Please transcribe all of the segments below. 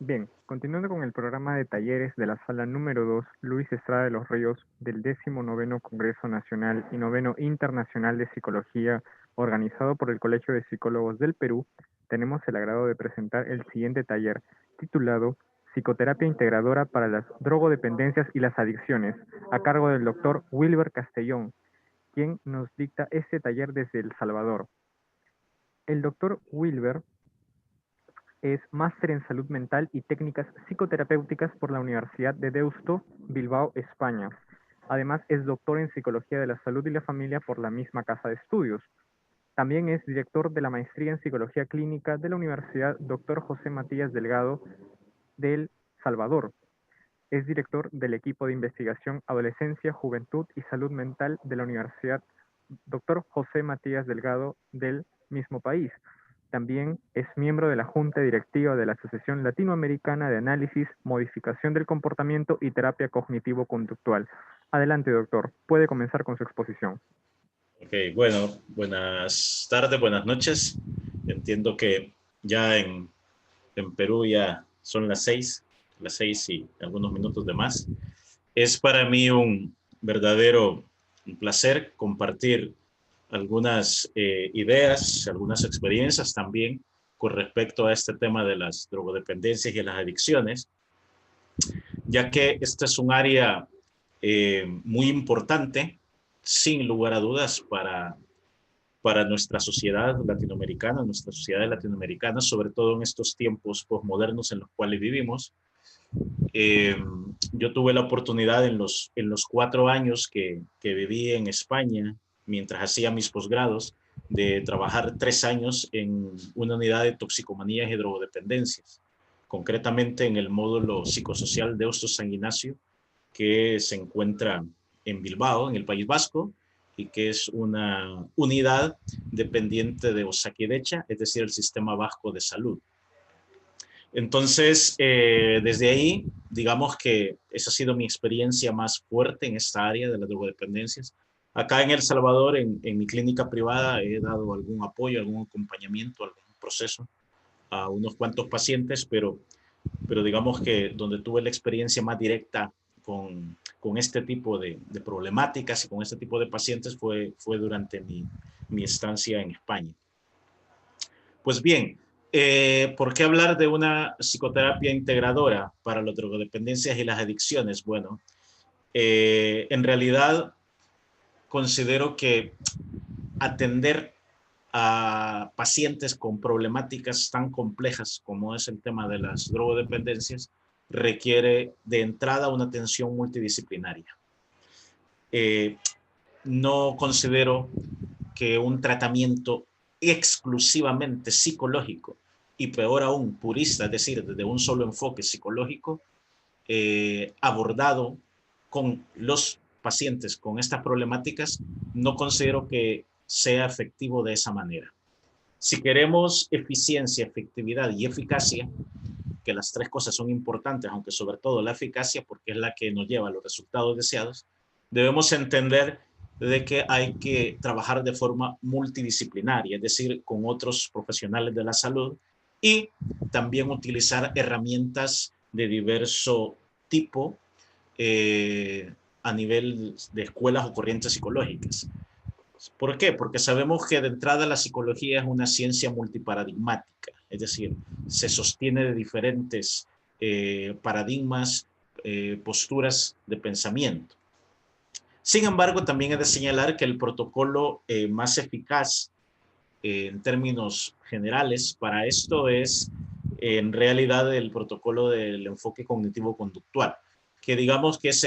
Bien, continuando con el programa de talleres de la sala número 2, Luis Estrada de los Ríos, del 19º Congreso Nacional y Noveno Internacional de Psicología, organizado por el Colegio de Psicólogos del Perú, tenemos el agrado de presentar el siguiente taller, titulado Psicoterapia Integradora para las Drogodependencias y las Adicciones, a cargo del doctor Wilber Castellón, quien nos dicta este taller desde El Salvador. El doctor Wilber es máster en salud mental y técnicas psicoterapéuticas por la Universidad de Deusto, Bilbao, España. Además, es doctor en psicología de la salud y la familia por la misma casa de estudios. También es director de la maestría en psicología clínica de la Universidad Dr. José Matías Delgado del Salvador. Es director del equipo de investigación Adolescencia, Juventud y Salud Mental de la Universidad Dr. José Matías Delgado del mismo país. También es miembro de la Junta Directiva de la Asociación Latinoamericana de Análisis, Modificación del Comportamiento y Terapia Cognitivo-Conductual. Adelante, doctor. Puede comenzar con su exposición. Ok, bueno, buenas tardes, buenas noches. Entiendo que ya en Perú ya son las 6 y algunos minutos de más. Es para mí un verdadero placer compartir algunas ideas, algunas experiencias también con respecto a este tema de las drogodependencias y las adicciones, ya que este es un área muy importante, sin lugar a dudas, para nuestra sociedad latinoamericana, sobre todo en estos tiempos posmodernos en los cuales vivimos. Eh, yo tuve la oportunidad en los 4 años que viví en España, mientras hacía mis posgrados, de trabajar 3 años en una unidad de toxicomanías y drogodependencias, concretamente en el módulo psicosocial de Hostos San Ignacio, que se encuentra en Bilbao, en el País Vasco, y que es una unidad dependiente de Osakidecha, es decir, el Sistema Vasco de Salud. Entonces, desde ahí, digamos que esa ha sido mi experiencia más fuerte en esta área de las drogodependencias. Acá en El Salvador, en mi clínica privada, he dado algún apoyo, algún acompañamiento, algún proceso a unos cuantos pacientes, pero digamos que donde tuve la experiencia más directa con este tipo de problemáticas y con este tipo de pacientes fue durante mi estancia en España. Pues bien, ¿por qué hablar de una psicoterapia integradora para las drogodependencias y las adicciones? Bueno, en realidad considero que atender a pacientes con problemáticas tan complejas como es el tema de las drogodependencias requiere de entrada una atención multidisciplinaria. Eh, no considero que un tratamiento exclusivamente psicológico y peor aún purista, es decir, desde un solo enfoque psicológico, abordado con los pacientes con estas problemáticas, no considero que sea efectivo de esa manera. Si queremos eficiencia, efectividad y eficacia, que las tres cosas son importantes, aunque sobre todo la eficacia, porque es la que nos lleva a los resultados deseados, debemos entender de que hay que trabajar de forma multidisciplinaria, es decir, con otros profesionales de la salud y también utilizar herramientas de diverso tipo a nivel de escuelas o corrientes psicológicas. ¿Por qué? Porque sabemos que de entrada la psicología es una ciencia multiparadigmática, es decir, se sostiene de diferentes paradigmas, posturas de pensamiento. Sin embargo, también he de señalar que el protocolo más eficaz en términos generales para esto es en realidad el protocolo del enfoque cognitivo-conductual, que digamos que es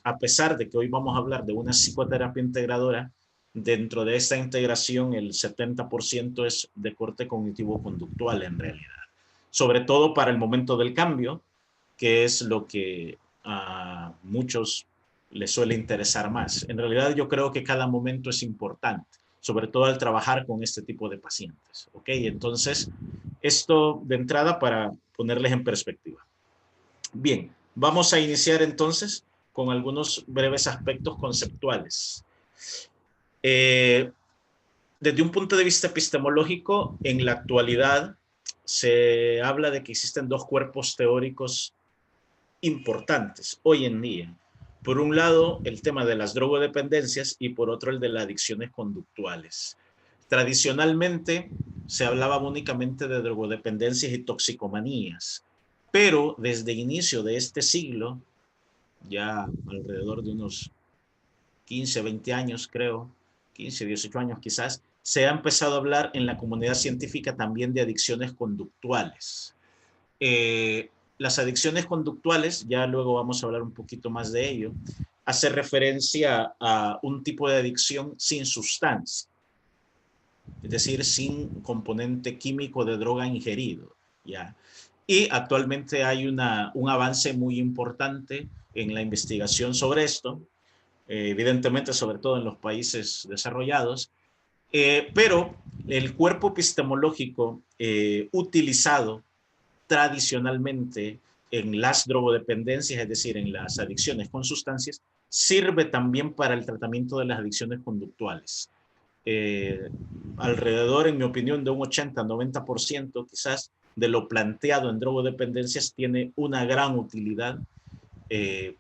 a pesar de que hoy vamos a hablar de una psicoterapia integradora, dentro de esta integración el 70% es de corte cognitivo-conductual en realidad, sobre todo para el momento del cambio, que es lo que a muchos les suele interesar más. En realidad yo creo que cada momento es importante, sobre todo al trabajar con este tipo de pacientes. ¿Ok? Entonces, esto de entrada para ponerles en perspectiva. Bien, vamos a iniciar entonces con algunos breves aspectos conceptuales. Desde un punto de vista epistemológico, en la actualidad se habla de que existen dos cuerpos teóricos importantes hoy en día. Por un lado, el tema de las drogodependencias y por otro el de las adicciones conductuales. Tradicionalmente se hablaba únicamente de drogodependencias y toxicomanías, pero desde el inicio de este siglo, ya alrededor de unos 15, 20 años creo, 15, 18 años quizás, se ha empezado a hablar en la comunidad científica también de adicciones conductuales. Las adicciones conductuales, ya luego vamos a hablar un poquito más de ello, hace referencia a un tipo de adicción sin sustancia, es decir, sin componente químico de droga ingerido, ¿ya? Y actualmente hay un avance muy importante en la investigación sobre esto, evidentemente sobre todo en los países desarrollados, pero el cuerpo epistemológico utilizado tradicionalmente en las drogodependencias, es decir, en las adicciones con sustancias, sirve también para el tratamiento de las adicciones conductuales. Alrededor, en mi opinión, de un 80-90% quizás de lo planteado en drogodependencias tiene una gran utilidad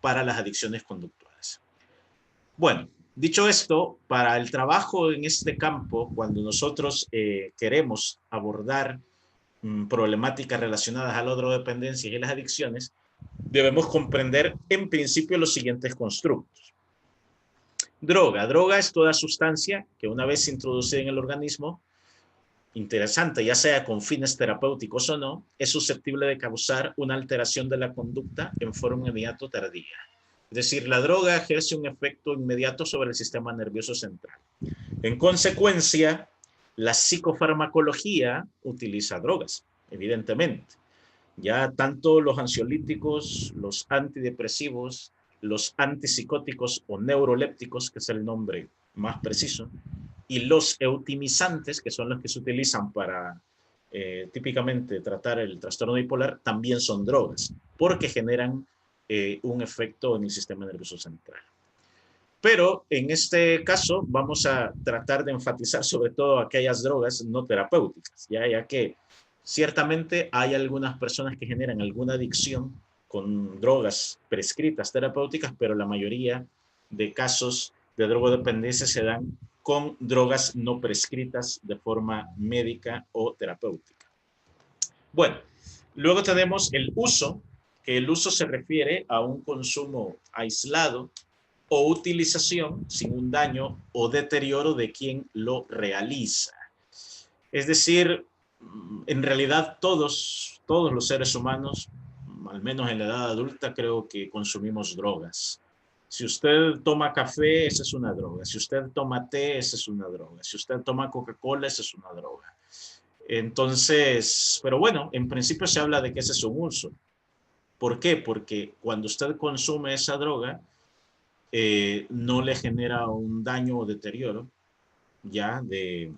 para las adicciones conductuales. Bueno, dicho esto, para el trabajo en este campo, cuando nosotros queremos abordar problemáticas relacionadas a la drogodependencia y las adicciones, debemos comprender en principio los siguientes constructos. Droga es toda sustancia que una vez introducida en el organismo, interesante, ya sea con fines terapéuticos o no, es susceptible de causar una alteración de la conducta en forma inmediata o tardía. Es decir, la droga ejerce un efecto inmediato sobre el sistema nervioso central. En consecuencia, la psicofarmacología utiliza drogas, evidentemente. Ya tanto los ansiolíticos, los antidepresivos, los antipsicóticos o neurolépticos, que es el nombre más preciso, y los eutimizantes, que son los que se utilizan para típicamente tratar el trastorno bipolar, también son drogas, porque generan un efecto en el sistema nervioso central. Pero en este caso vamos a tratar de enfatizar sobre todo aquellas drogas no terapéuticas, ya que ciertamente hay algunas personas que generan alguna adicción con drogas prescritas terapéuticas, pero la mayoría de casos de drogodependencia se dan con drogas no prescritas de forma médica o terapéutica. Bueno, luego tenemos el uso, que el uso se refiere a un consumo aislado o utilización sin un daño o deterioro de quien lo realiza. Es decir, en realidad todos los seres humanos, al menos en la edad adulta, creo que consumimos drogas. Si usted toma café, esa es una droga. Si usted toma té, esa es una droga. Si usted toma Coca-Cola, esa es una droga. Entonces, pero bueno, en principio se habla de que ese es un uso. ¿Por qué? Porque cuando usted consume esa droga, no le genera un daño o deterioro ya de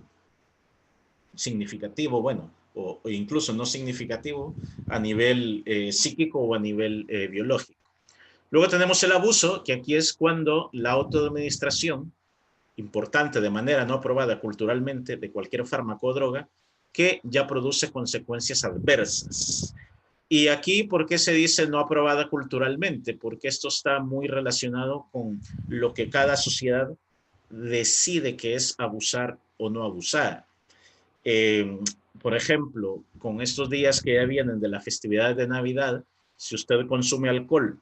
significativo, bueno, o incluso no significativo a nivel psíquico o a nivel biológico. Luego tenemos el abuso, que aquí es cuando la autoadministración, importante de manera no aprobada culturalmente de cualquier fármaco o droga, que ya produce consecuencias adversas. Y aquí, ¿por qué se dice no aprobada culturalmente? Porque esto está muy relacionado con lo que cada sociedad decide que es abusar o no abusar. Eh, por ejemplo, con estos días que ya vienen de la festividad de Navidad, si usted consume alcohol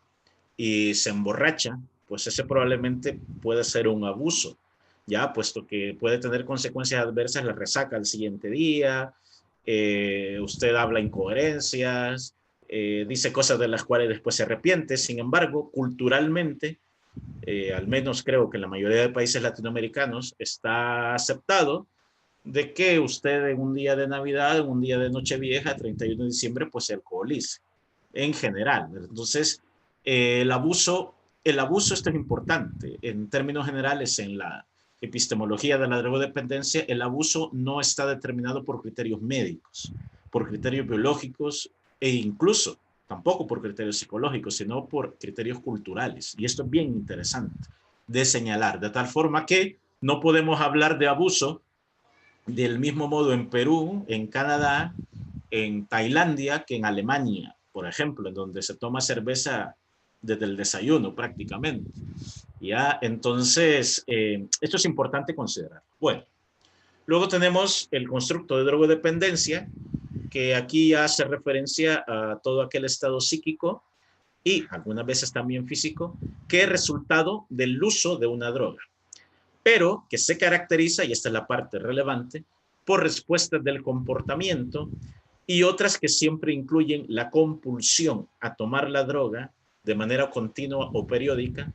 y se emborracha, pues ese probablemente puede ser un abuso, ya puesto que puede tener consecuencias adversas, la resaca al siguiente día, usted habla incoherencias, dice cosas de las cuales después se arrepiente. Sin embargo, culturalmente, al menos creo que en la mayoría de países latinoamericanos, está aceptado de que usted en un día de Navidad, en un día de Nochevieja, 31 de diciembre, pues se alcoholice, en general. Entonces, el abuso, esto es importante. En términos generales, en la epistemología de la drogodependencia, el abuso no está determinado por criterios médicos, por criterios biológicos e incluso tampoco por criterios psicológicos, sino por criterios culturales. Y esto es bien interesante de señalar, de tal forma que no podemos hablar de abuso del mismo modo en Perú, en Canadá, en Tailandia que en Alemania, por ejemplo, en donde se toma cerveza desde el desayuno prácticamente. ¿Ya? Entonces, esto es importante considerar. Bueno, luego tenemos el constructo de drogodependencia, que aquí ya hace referencia a todo aquel estado psíquico y algunas veces también físico, que es resultado del uso de una droga, pero que se caracteriza, y esta es la parte relevante, por respuestas del comportamiento y otras que siempre incluyen la compulsión a tomar la droga de manera continua o periódica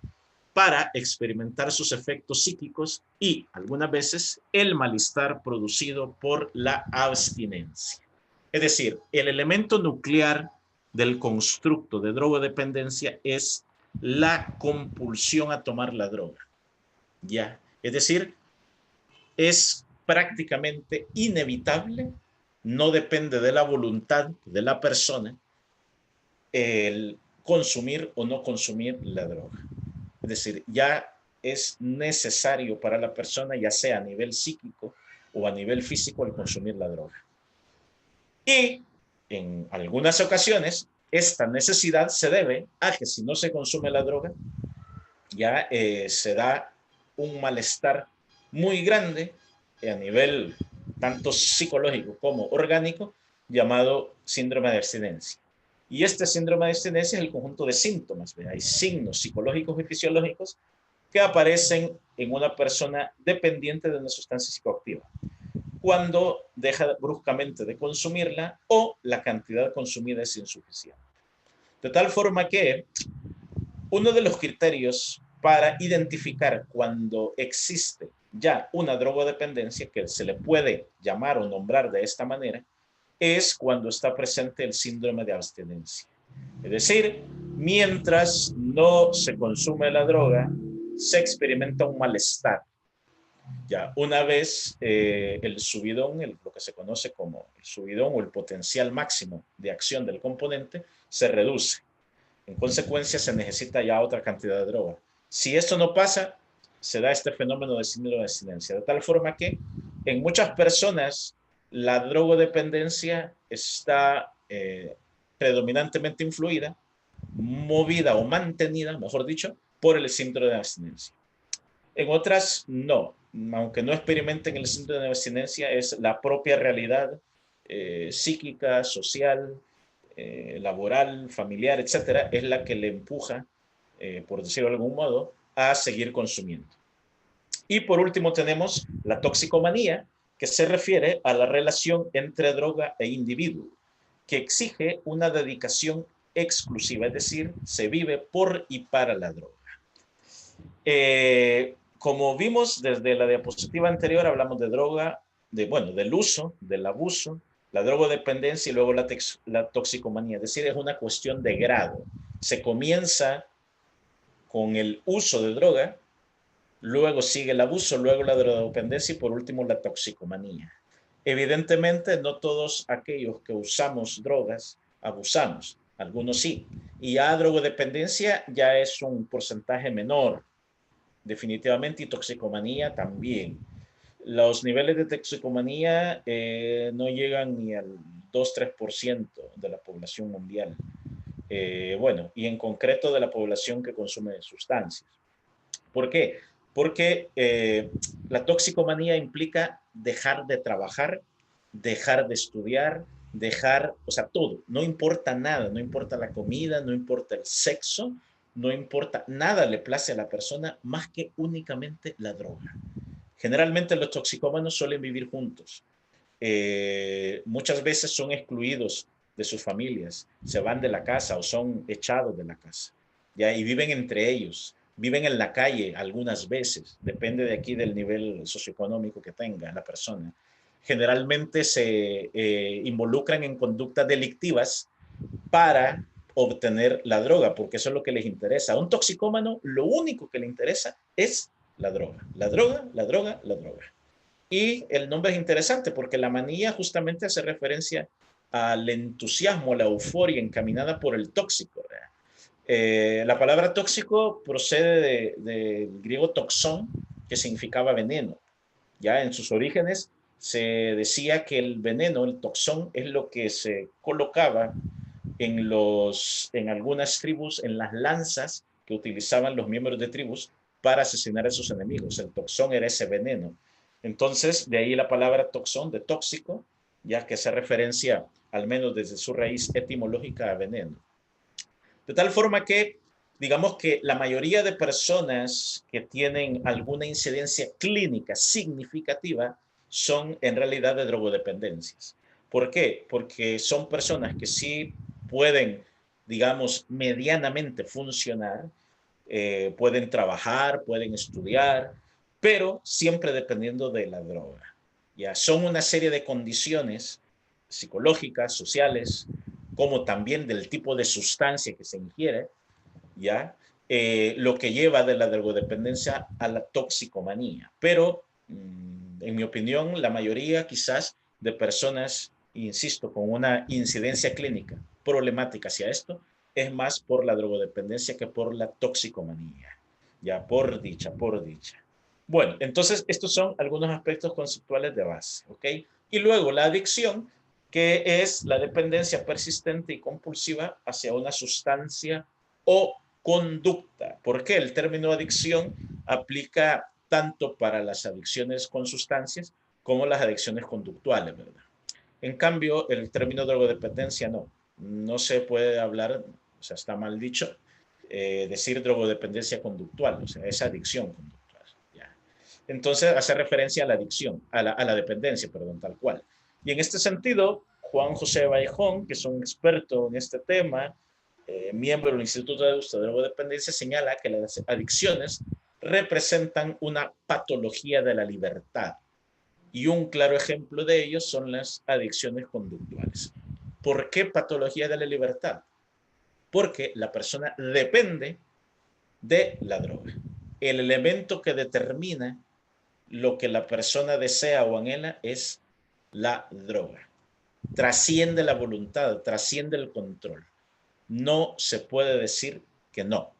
para experimentar sus efectos psíquicos y, algunas veces, el malestar producido por la abstinencia. Es decir, el elemento nuclear del constructo de drogodependencia es la compulsión a tomar la droga. ¿Ya? Es decir, es prácticamente inevitable, no depende de la voluntad de la persona el consumir o no consumir la droga. Es decir, ya es necesario para la persona, ya sea a nivel psíquico o a nivel físico, el consumir la droga. Y en algunas ocasiones, esta necesidad se debe a que si no se consume la droga, ya se da un malestar muy grande a nivel tanto psicológico como orgánico, llamado síndrome de abstinencia. Y este síndrome de abstinencia es el conjunto de síntomas. ¿Ve? Hay signos psicológicos y fisiológicos que aparecen en una persona dependiente de una sustancia psicoactiva cuando deja bruscamente de consumirla o la cantidad consumida es insuficiente. De tal forma que uno de los criterios para identificar cuando existe ya una drogodependencia, que se le puede llamar o nombrar de esta manera, es cuando está presente el síndrome de abstinencia. Es decir, mientras no se consume la droga, se experimenta un malestar. Ya una vez el subidón, lo que se conoce como el subidón o el potencial máximo de acción del componente, se reduce. En consecuencia, se necesita ya otra cantidad de droga. Si esto no pasa, se da este fenómeno de síndrome de abstinencia, de tal forma que en muchas personas la drogodependencia está predominantemente influida, movida o mantenida, mejor dicho, por el síndrome de abstinencia. En otras, no. Aunque no experimenten el síndrome de abstinencia, es la propia realidad psíquica, social, laboral, familiar, etcétera, es la que le empuja, por decirlo de algún modo, a seguir consumiendo. Y por último tenemos la toxicomanía, que se refiere a la relación entre droga e individuo, que exige una dedicación exclusiva, es decir, se vive por y para la droga. Como vimos desde la diapositiva anterior, hablamos de droga, del uso, del abuso, la drogodependencia y luego la toxicomanía. Es decir, es una cuestión de grado. Se comienza con el uso de droga, luego sigue el abuso, luego la drogodependencia y por último la toxicomanía. Evidentemente, no todos aquellos que usamos drogas abusamos, algunos sí. Y ya drogodependencia ya es un porcentaje menor, definitivamente, y toxicomanía también. Los niveles de toxicomanía no llegan ni al 2-3% de la población mundial. Y en concreto de la población que consume sustancias. ¿Por qué? Porque la toxicomanía implica dejar de trabajar, dejar de estudiar, todo. No importa nada, no importa la comida, no importa el sexo, no importa, nada le place a la persona más que únicamente la droga. Generalmente los toxicómanos suelen vivir juntos. Muchas veces son excluidos de sus familias, se van de la casa o son echados de la casa, ¿ya? Y viven entre ellos, viven en la calle algunas veces, depende de aquí del nivel socioeconómico que tenga la persona. Generalmente se involucran en conductas delictivas para obtener la droga, porque eso es lo que les interesa. A un toxicómano lo único que le interesa es la droga, la droga, la droga, la droga. Y el nombre es interesante porque la manía justamente hace referencia al entusiasmo, a la euforia encaminada por el tóxico. La palabra tóxico procede del griego toxón, que significaba veneno. Ya en sus orígenes se decía que el veneno, el toxón, es lo que se colocaba en algunas tribus, en las lanzas que utilizaban los miembros de tribus para asesinar a sus enemigos. El toxón era ese veneno. Entonces, de ahí la palabra toxón, de tóxico, ya que hace referencia, al menos desde su raíz etimológica, a veneno. De tal forma que, digamos que la mayoría de personas que tienen alguna incidencia clínica significativa son en realidad de drogodependencias. ¿Por qué? Porque son personas que sí pueden, digamos, medianamente funcionar, pueden trabajar, pueden estudiar, pero siempre dependiendo de la droga. Ya son una serie de condiciones psicológicas, sociales, como también del tipo de sustancia que se ingiere, ¿ya? Lo que lleva de la drogodependencia a la toxicomanía. Pero, en mi opinión, la mayoría quizás de personas, insisto, con una incidencia clínica problemática hacia esto, es más por la drogodependencia que por la toxicomanía. Ya, por dicha, por dicha. Bueno, entonces estos son algunos aspectos conceptuales de base, ¿ok? Y luego la adicción, que es la dependencia persistente y compulsiva hacia una sustancia o conducta. ¿Por qué? El término adicción aplica tanto para las adicciones con sustancias como las adicciones conductuales, ¿verdad? En cambio, el término drogodependencia no se puede hablar, o sea, está mal dicho, decir drogodependencia conductual, o sea, es adicción conductual. ¿Ya? Entonces, hace referencia a la adicción, a la dependencia, perdón, tal cual. Y en este sentido, Juan José Vallejón, que es un experto en este tema, miembro del Instituto de Drogodependencia, señala que las adicciones representan una patología de la libertad. Y un claro ejemplo de ello son las adicciones conductuales. ¿Por qué patología de la libertad? Porque la persona depende de la droga. El elemento que determina lo que la persona desea o anhela es la droga. Trasciende la voluntad, trasciende el control. No se puede decir que no.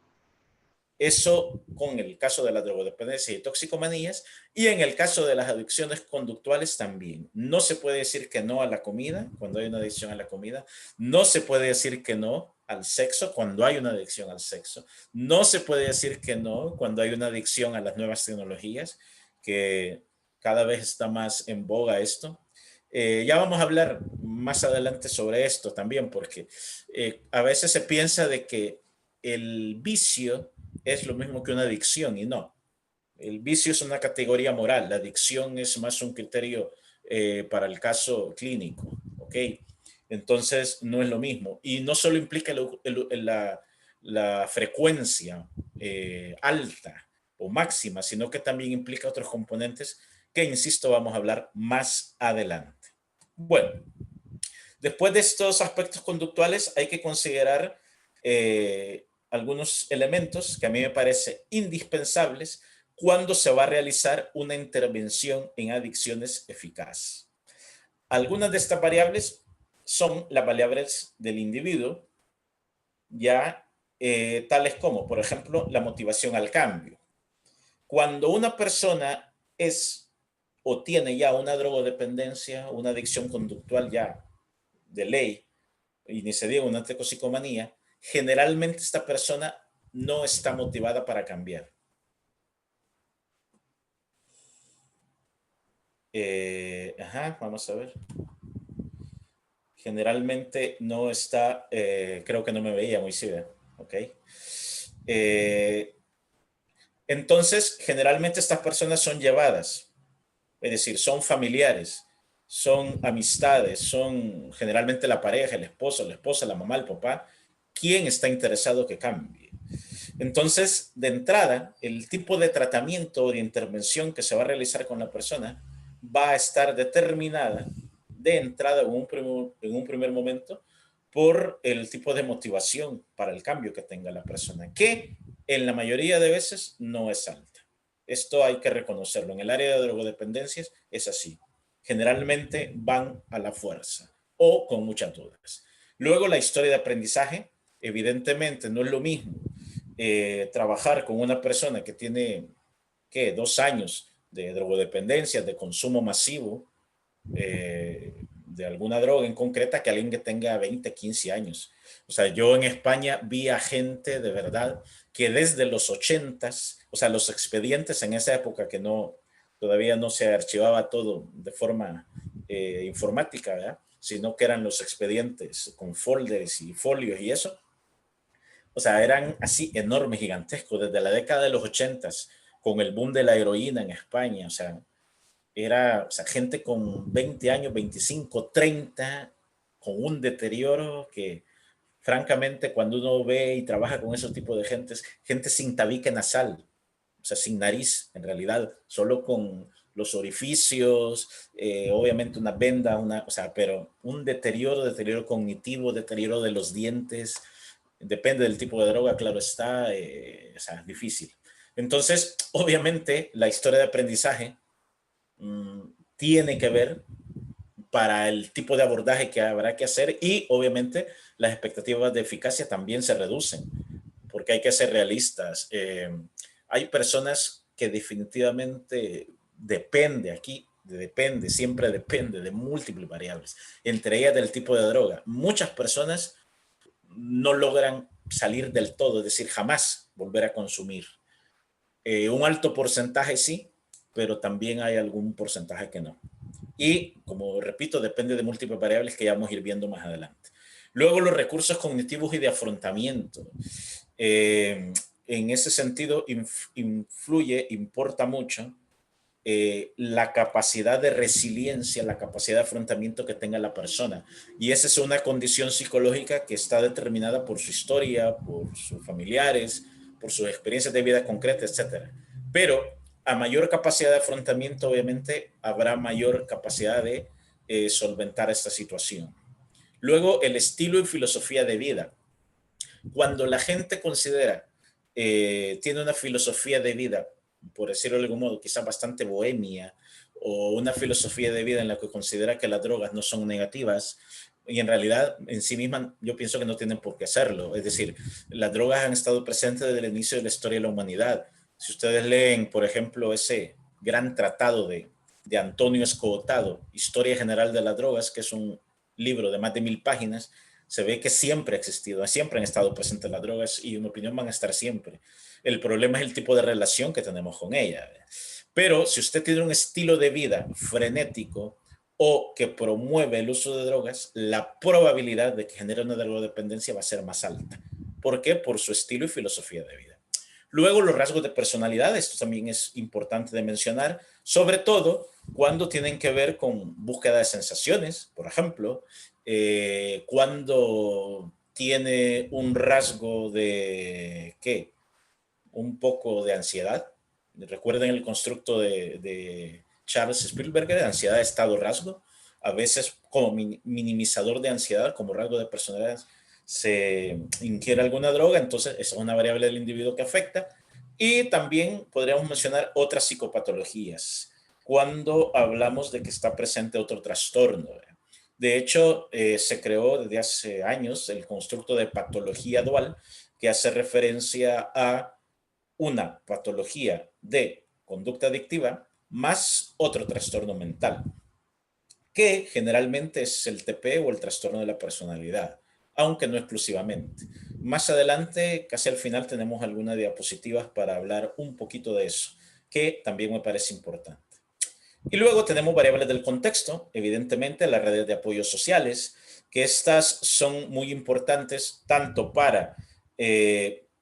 Eso con el caso de la drogodependencia y toxicomanías, y en el caso de las adicciones conductuales también. No se puede decir que no a la comida cuando hay una adicción a la comida. No se puede decir que no al sexo cuando hay una adicción al sexo. No se puede decir que no cuando hay una adicción a las nuevas tecnologías, que cada vez está más en boga esto. Ya vamos a hablar más adelante sobre esto también, porque a veces se piensa de que el vicio es lo mismo que una adicción y no. El vicio es una categoría moral, la adicción es más un criterio para el caso clínico, ¿ok? Entonces no es lo mismo. Y no solo implica la frecuencia alta o máxima, sino que también implica otros componentes que, insisto, vamos a hablar más adelante. Bueno, después de estos aspectos conductuales hay que considerar algunos elementos que a mí me parece indispensables cuando se va a realizar una intervención en adicciones eficaz. Algunas de estas variables son las variables del individuo, ya tales como, por ejemplo, la motivación al cambio. Cuando una persona es o tiene ya una drogodependencia, una adicción conductual ya de ley, y ni se diga una toxicomanía, generalmente esta persona no está motivada para cambiar. Vamos a ver. Generalmente no está, creo que no me veía muy sí, ok. Entonces, generalmente estas personas son llevadas, es decir, son familiares, son amistades, son generalmente la pareja, el esposo, la esposa, la mamá, el papá, quien está interesado que cambie. Entonces, de entrada, el tipo de tratamiento o de intervención que se va a realizar con la persona va a estar determinada de entrada en un primer momento por el tipo de motivación para el cambio que tenga la persona, que en la mayoría de veces no es alta. Esto hay que reconocerlo. En el área de drogodependencias es así. Generalmente van a la fuerza o con muchas dudas. Luego, la historia de aprendizaje, evidentemente, no es lo mismo trabajar con una persona que tiene, ¿qué?, 2 años de drogodependencia, de consumo masivo, de alguna droga en concreta que alguien que tenga 20, 15 años. O sea, yo en España vi a gente de verdad que desde los 80s, o sea, los expedientes en esa época que no, todavía no se archivaba todo de forma informática, ¿verdad? Sino que eran los expedientes con folders y folios y eso. O sea, eran así enormes, gigantescos, desde la década de los 80s, con el boom de la heroína en España. O sea, era, o sea, gente con 20 años, 25, 30, con un deterioro que, francamente, cuando uno ve y trabaja con esos tipos de gentes, gente sin tabique nasal, o sea, sin nariz, en realidad, solo con los orificios, obviamente una venda, o sea, pero un deterioro cognitivo, deterioro de los dientes, depende del tipo de droga, claro está, o sea, es difícil. Entonces, obviamente, la historia de aprendizaje tiene que ver para el tipo de abordaje que habrá que hacer y obviamente las expectativas de eficacia también se reducen porque hay que ser realistas. Hay personas que definitivamente siempre depende de múltiples variables, entre ellas del tipo de droga. Muchas personas no logran salir del todo, es decir, jamás volver a consumir. Un alto porcentaje sí, pero también hay algún porcentaje que no. Y, como repito, depende de múltiples variables que ya vamos a ir viendo más adelante. Luego, los recursos cognitivos y de afrontamiento. En ese sentido, importa mucho la capacidad de resiliencia, la capacidad de afrontamiento que tenga la persona. Y esa es una condición psicológica que está determinada por su historia, por sus familiares, por sus experiencias de vida concretas, etc. Pero a mayor capacidad de afrontamiento, obviamente, habrá mayor capacidad de solventar esta situación. Luego, el estilo y filosofía de vida. Cuando la gente considera, tiene una filosofía de vida, por decirlo de algún modo, quizás bastante bohemia, o una filosofía de vida en la que considera que las drogas no son negativas, y en realidad en sí mismas yo pienso que no tienen por qué hacerlo. Es decir, las drogas han estado presentes desde el inicio de la historia de la humanidad. Si ustedes leen, por ejemplo, ese gran tratado de Antonio Escotado, Historia General de las Drogas, que es un libro de más de 1000 páginas, se ve que siempre ha existido, siempre han estado presentes las drogas y en mi opinión van a estar siempre. El problema es el tipo de relación que tenemos con ella. Pero si usted tiene un estilo de vida frenético o que promueve el uso de drogas, la probabilidad de que genere una drogodependencia va a ser más alta. ¿Por qué? Por su estilo y filosofía de vida. Luego, los rasgos de personalidad, esto también es importante de mencionar, sobre todo cuando tienen que ver con búsqueda de sensaciones, por ejemplo, cuando tiene un rasgo de, ¿qué? Un poco de ansiedad. Recuerden el constructo de Charles Spielberg de ansiedad, estado, rasgo. A veces como minimizador de ansiedad, como rasgo de personalidad, se ingiere alguna droga, entonces esa es una variable del individuo que afecta. Y también podríamos mencionar otras psicopatologías, cuando hablamos de que está presente otro trastorno. De hecho, se creó desde hace años el constructo de patología dual, que hace referencia a una patología de conducta adictiva más otro trastorno mental, que generalmente es el TP o el trastorno de la personalidad, aunque no exclusivamente. Más adelante, casi al final, tenemos algunas diapositivas para hablar un poquito de eso, que también me parece importante. Y luego tenemos variables del contexto, evidentemente las redes de apoyo sociales, que estas son muy importantes tanto para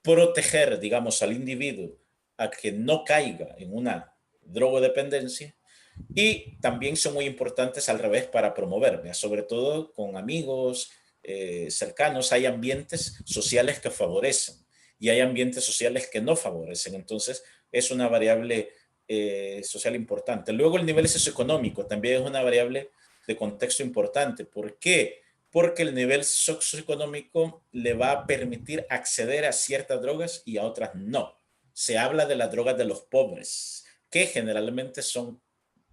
proteger, digamos, al individuo a que no caiga en una drogodependencia, y también son muy importantes al revés para promover, sobre todo con amigos cercanos. Hay ambientes sociales que favorecen y hay ambientes sociales que no favorecen. Entonces, es una variable social importante. Luego, el nivel socioeconómico también es una variable de contexto importante. ¿Por qué? Porque el nivel socioeconómico le va a permitir acceder a ciertas drogas y a otras no. Se habla de las drogas de los pobres, que generalmente son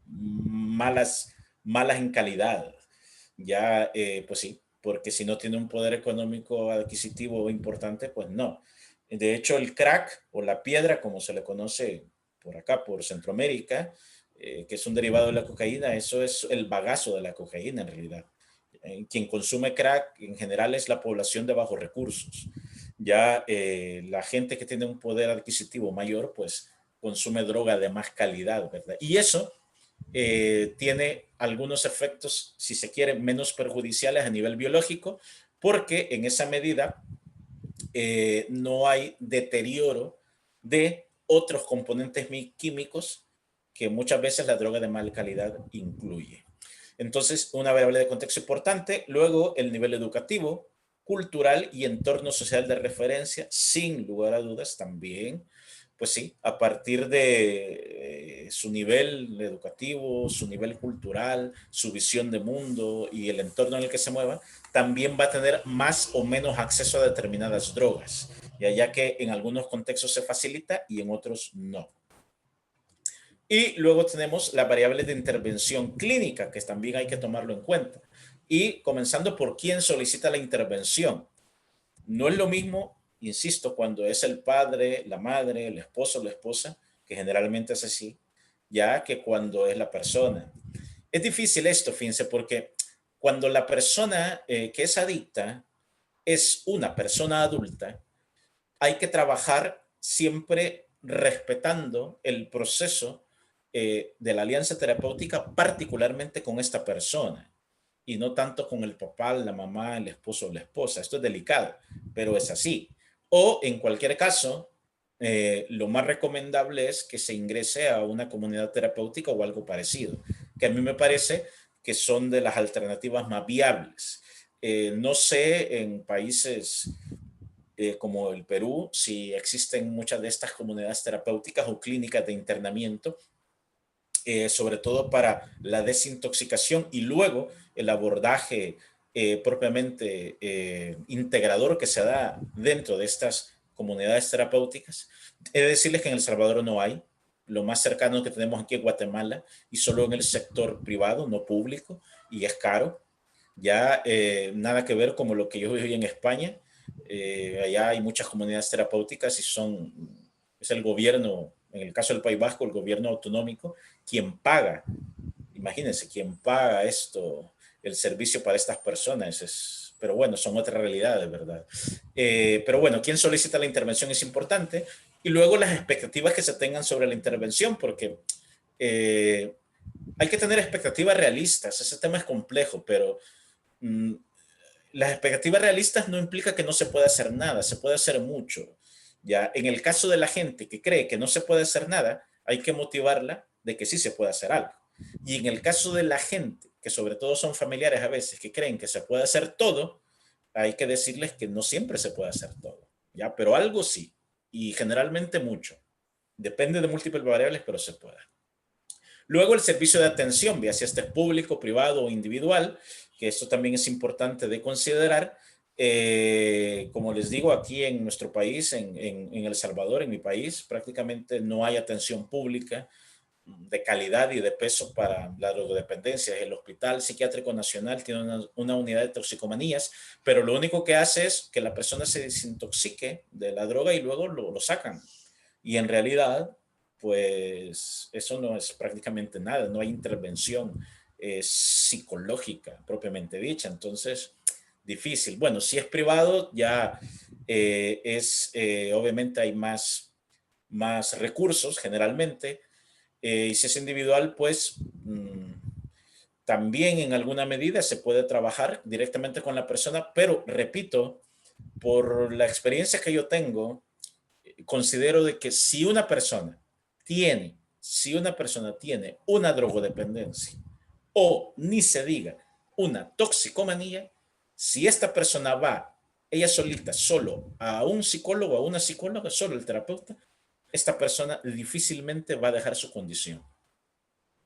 malas en calidad. Ya, pues sí, porque si no tiene un poder económico adquisitivo importante, pues no. De hecho, el crack o la piedra, como se le conoce por acá, por Centroamérica, que es un derivado de la cocaína, eso es el bagazo de la cocaína en realidad. Quien consume crack en general es la población de bajos recursos. Ya la gente que tiene un poder adquisitivo mayor, pues consume droga de más calidad, ¿verdad? Y eso tiene algunos efectos, si se quiere, menos perjudiciales a nivel biológico, porque en esa medida no hay deterioro de otros componentes químicos que muchas veces la droga de mala calidad incluye. Entonces, una variable de contexto importante. Luego, el nivel educativo, cultural y entorno social de referencia, sin lugar a dudas, también, pues sí, a partir de su nivel educativo, su nivel cultural, su visión de mundo y el entorno en el que se mueva, también va a tener más o menos acceso a determinadas drogas, ya que en algunos contextos se facilita y en otros no. Y luego tenemos las variables de intervención clínica, que también hay que tomarlo en cuenta. Y comenzando por quién solicita la intervención. No es lo mismo, insisto, cuando es el padre, la madre, el esposo o la esposa, que generalmente es así, ya que cuando es la persona. Es difícil esto, fíjense, porque cuando la persona que es adicta es una persona adulta, hay que trabajar siempre respetando el proceso de la alianza terapéutica, particularmente con esta persona, y no tanto con el papá, la mamá, el esposo o la esposa. Esto es delicado, pero es así. O en cualquier caso, lo más recomendable es que se ingrese a una comunidad terapéutica o algo parecido, que a mí me parece que son de las alternativas más viables. No sé en países como el Perú, si existen muchas de estas comunidades terapéuticas o clínicas de internamiento, sobre todo para la desintoxicación y luego el abordaje propiamente integrador que se da dentro de estas comunidades terapéuticas. He de decirles que en El Salvador no hay. Lo más cercano que tenemos aquí es Guatemala y solo en el sector privado, no público, y es caro. Ya nada que ver como lo que yo viví en España. Allá hay muchas comunidades terapéuticas y es el gobierno, en el caso del País Vasco, el gobierno autonómico, quien paga, imagínense, quien paga esto, el servicio para estas personas. Pero bueno, son otras realidades, ¿verdad? Pero bueno, quien solicita la intervención es importante. Y luego las expectativas que se tengan sobre la intervención, porque hay que tener expectativas realistas. Ese tema es complejo, pero las expectativas realistas no implica que no se pueda hacer nada, se puede hacer mucho. Ya, en el caso de la gente que cree que no se puede hacer nada, hay que motivarla de que sí se puede hacer algo. Y en el caso de la gente, que sobre todo son familiares a veces, que creen que se puede hacer todo, hay que decirles que no siempre se puede hacer todo, ¿ya? Pero algo sí, y generalmente mucho. Depende de múltiples variables, pero se puede. Luego el servicio de atención, vea si este es público, privado o individual, que esto también es importante de considerar. Como les digo, aquí en nuestro país, en El Salvador, en mi país, prácticamente no hay atención pública de calidad y de peso para la drogodependencia. El Hospital Psiquiátrico Nacional tiene una unidad de toxicomanías, pero lo único que hace es que la persona se desintoxique de la droga y luego lo sacan. Y en realidad, pues eso no es prácticamente nada, no hay intervención psicológica propiamente dicha. Entonces, difícil. Bueno, si es privado, ya obviamente hay más recursos generalmente. Y si es individual, pues también en alguna medida se puede trabajar directamente con la persona, pero repito, por la experiencia que yo tengo, considero de que si una persona tiene una drogodependencia o ni se diga una toxicomanía, si esta persona va ella solita, solo a un psicólogo, a una psicóloga, solo el terapeuta, esta persona difícilmente va a dejar su condición.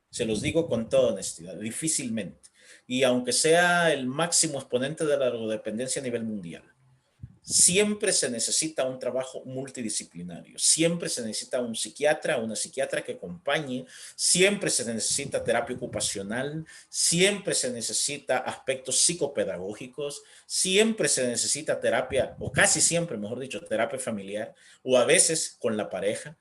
Se los digo con toda honestidad, difícilmente. Y aunque sea el máximo exponente de la drogodependencia a nivel mundial, siempre se necesita un trabajo multidisciplinario, siempre se necesita un psiquiatra, una psiquiatra que acompañe, siempre se necesita terapia ocupacional, siempre se necesita aspectos psicopedagógicos, siempre se necesita terapia, o casi siempre, mejor dicho, terapia familiar, o a veces con la pareja.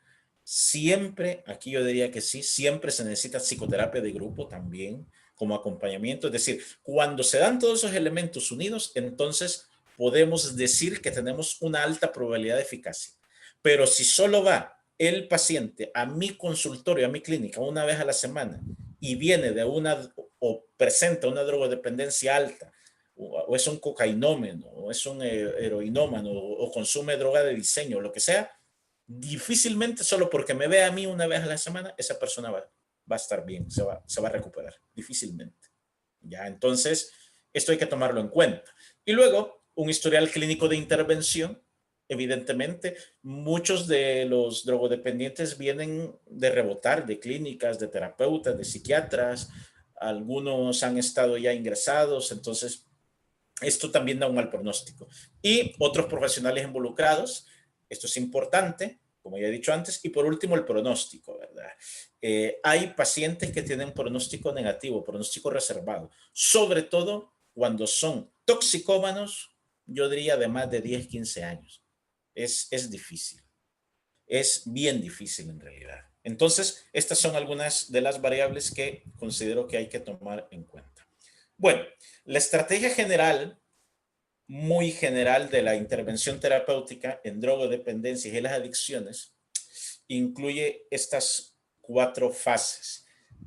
Siempre, aquí yo diría que sí, siempre se necesita psicoterapia de grupo también como acompañamiento. Es decir, cuando se dan todos esos elementos unidos, entonces podemos decir que tenemos una alta probabilidad de eficacia. Pero si solo va el paciente a mi consultorio, a mi clínica, una vez a la semana y viene de una o presenta una drogodependencia alta, o es un cocainómeno, o es un heroinómano, o consume droga de diseño, lo que sea, difícilmente solo porque me vea a mí una vez a la semana, esa persona va a estar bien, se va a recuperar, difícilmente. Ya, entonces, esto hay que tomarlo en cuenta. Y luego, un historial clínico de intervención. Evidentemente, muchos de los drogodependientes vienen de rebotar de clínicas, de terapeutas, de psiquiatras. Algunos han estado ya ingresados, entonces esto también da un mal pronóstico. Y otros profesionales involucrados, esto es importante, como ya he dicho antes, y por último el pronóstico, ¿verdad? Hay pacientes que tienen pronóstico negativo, pronóstico reservado, sobre todo cuando son toxicómanos, yo diría de más de 10, 15 años. Es difícil, es bien difícil en realidad. Entonces, estas son algunas de las variables que considero que hay que tomar en cuenta. Bueno, la estrategia general, muy general de la intervención terapéutica en drogodependencias y las adicciones incluye estas 4 fases.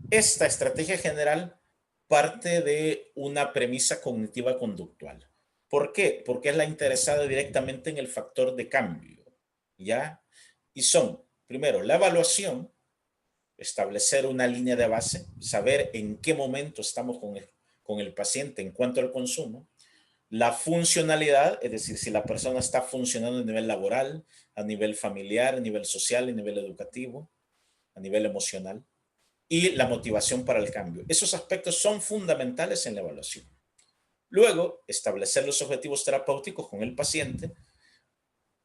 Esta estrategia general parte de una premisa cognitiva conductual. ¿Por qué? Porque es la interesada directamente en el factor de cambio, ¿ya? Y son, primero, la evaluación, establecer una línea de base, saber en qué momento estamos con el paciente en cuanto al consumo. La funcionalidad, es decir, si la persona está funcionando a nivel laboral, a nivel familiar, a nivel social, a nivel educativo, a nivel emocional. Y la motivación para el cambio. Esos aspectos son fundamentales en la evaluación. Luego, establecer los objetivos terapéuticos con el paciente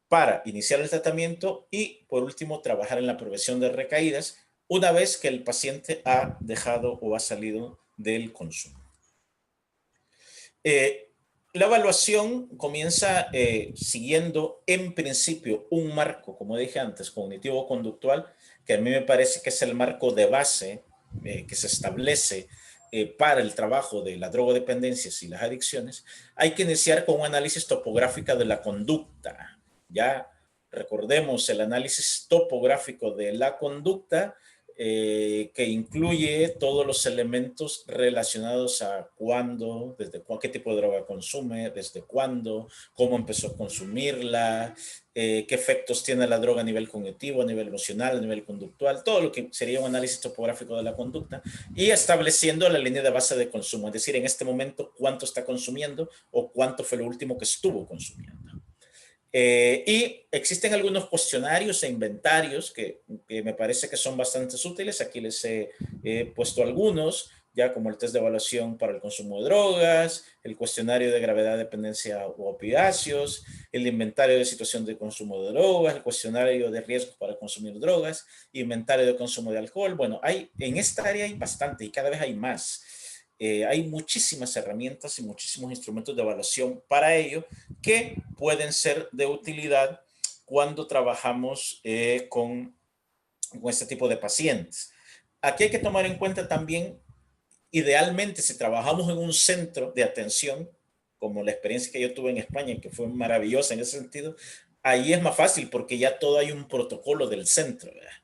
para iniciar el tratamiento y, por último, trabajar en la prevención de recaídas una vez que el paciente ha dejado o ha salido del consumo. La evaluación comienza siguiendo en principio un marco, como dije antes, cognitivo-conductual, que a mí me parece que es el marco de base que se establece para el trabajo de las drogodependencias y las adicciones. Hay que iniciar con un análisis topográfico de la conducta. Ya recordemos el análisis topográfico de la conducta, que incluye todos los elementos relacionados a cuándo, desde qué tipo de droga consume, desde cuándo, cómo empezó a consumirla, qué efectos tiene la droga a nivel cognitivo, a nivel emocional, a nivel conductual, todo lo que sería un análisis topográfico de la conducta, y estableciendo la línea de base de consumo, es decir, en este momento cuánto está consumiendo o cuánto fue lo último que estuvo consumiendo. Y existen algunos cuestionarios e inventarios que me parece que son bastante útiles. Aquí les he puesto algunos, ya como el test de evaluación para el consumo de drogas, el cuestionario de gravedad, dependencia o opiáceos, el inventario de situación de consumo de drogas, el cuestionario de riesgos para consumir drogas, inventario de consumo de alcohol. Bueno, en esta área hay bastante y cada vez hay más. Hay muchísimas herramientas y muchísimos instrumentos de evaluación para ello que pueden ser de utilidad cuando trabajamos con este tipo de pacientes. Aquí hay que tomar en cuenta también, idealmente, si trabajamos en un centro de atención, como la experiencia que yo tuve en España, que fue maravillosa en ese sentido, ahí es más fácil porque ya todo hay un protocolo del centro, ¿verdad?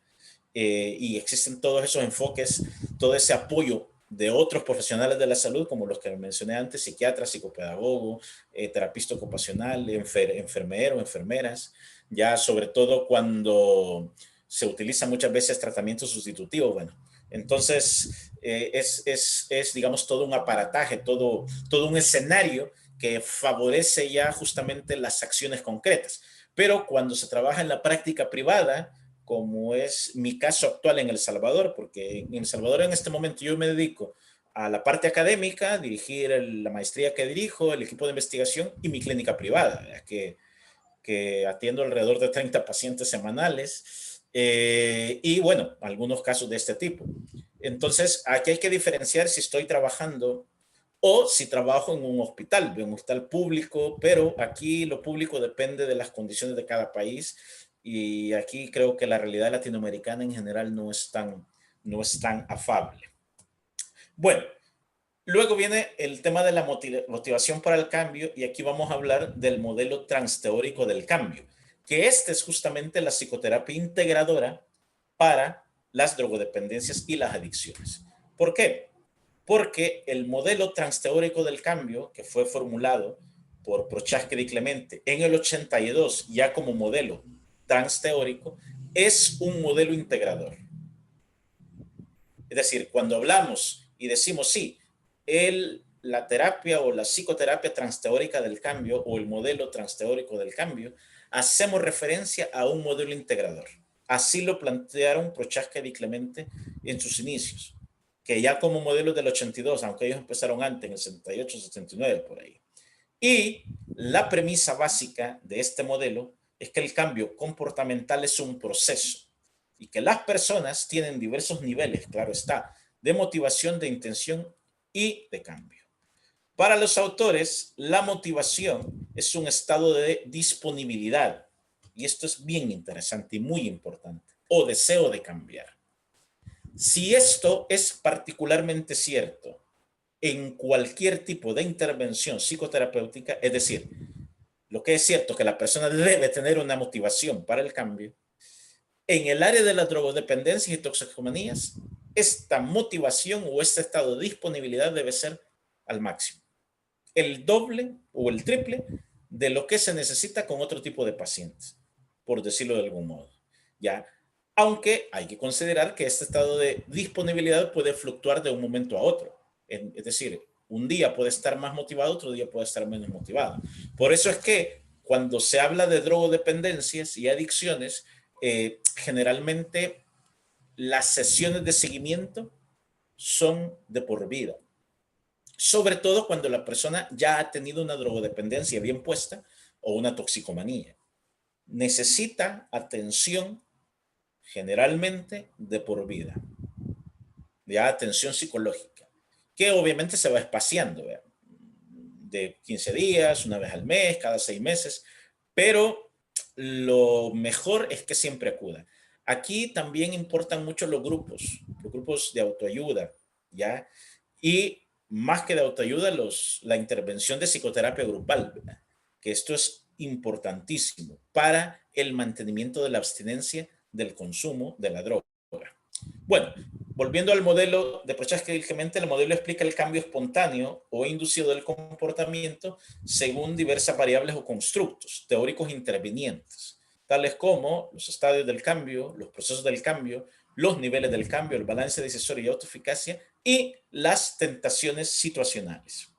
Y existen todos esos enfoques, todo ese apoyo de otros profesionales de la salud, como los que mencioné antes, psiquiatras, psicopedagogos, terapista ocupacional, enfermeros, enfermeras, ya sobre todo cuando se utiliza muchas veces tratamiento sustitutivo. Bueno, entonces es, digamos, todo un aparataje, todo un escenario que favorece ya justamente las acciones concretas. Pero cuando se trabaja en la práctica privada, como es mi caso actual en El Salvador, porque en El Salvador en este momento yo me dedico a la parte académica, dirigir la maestría que dirijo, el equipo de investigación y mi clínica privada, que atiendo alrededor de 30 pacientes semanales y bueno, algunos casos de este tipo. Entonces, aquí hay que diferenciar si estoy trabajando o si trabajo en un hospital público, pero aquí lo público depende de las condiciones de cada país y aquí creo que la realidad latinoamericana en general no es tan afable. Bueno, luego viene el tema de la motivación para el cambio, y aquí vamos a hablar del modelo transteórico del cambio, que este es justamente la psicoterapia integradora para las drogodependencias y las adicciones. ¿Por qué? Porque el modelo transteórico del cambio, que fue formulado por Prochaska y Clemente en el 82 ya como modelo transteórico, es un modelo integrador. Es decir, cuando hablamos y decimos sí, la terapia o la psicoterapia transteórica del cambio o el modelo transteórico del cambio, hacemos referencia a un modelo integrador. Así lo plantearon Prochaska y Clemente en sus inicios, que ya como modelo del 82, aunque ellos empezaron antes, en el 78, 79, por ahí. Y la premisa básica de este modelo es que el cambio comportamental es un proceso y que las personas tienen diversos niveles, claro está, de motivación, de intención y de cambio. Para los autores, la motivación es un estado de disponibilidad, y esto es bien interesante y muy importante, o deseo de cambiar. Si esto es particularmente cierto en cualquier tipo de intervención psicoterapéutica, es decir, lo que es cierto que la persona debe tener una motivación para el cambio, en el área de las drogodependencias y toxicomanías, esta motivación o este estado de disponibilidad debe ser al máximo. El doble o el triple de lo que se necesita con otro tipo de pacientes, por decirlo de algún modo. ¿Ya? Aunque hay que considerar que este estado de disponibilidad puede fluctuar de un momento a otro. Es decir, un día puede estar más motivado, otro día puede estar menos motivado. Por eso es que cuando se habla de drogodependencias y adicciones, generalmente las sesiones de seguimiento son de por vida. Sobre todo cuando la persona ya ha tenido una drogodependencia bien puesta o una toxicomanía. Necesita atención generalmente de por vida. Ya atención psicológica, que obviamente se va espaciando, ¿verdad? De 15 días, una vez al mes, cada 6 meses, pero lo mejor es que siempre acuda. Aquí también importan mucho los grupos de autoayuda, ¿ya? Y más que de autoayuda, la intervención de psicoterapia grupal, ¿verdad? Que esto es importantísimo para el mantenimiento de la abstinencia del consumo de la droga. Bueno, volviendo al modelo de Prochaska y Clemente, el modelo explica el cambio espontáneo o inducido del comportamiento según diversas variables o constructos teóricos intervinientes, tales como los estadios del cambio, los procesos del cambio, los niveles del cambio, el balance decisorio y autoeficacia y las tentaciones situacionales.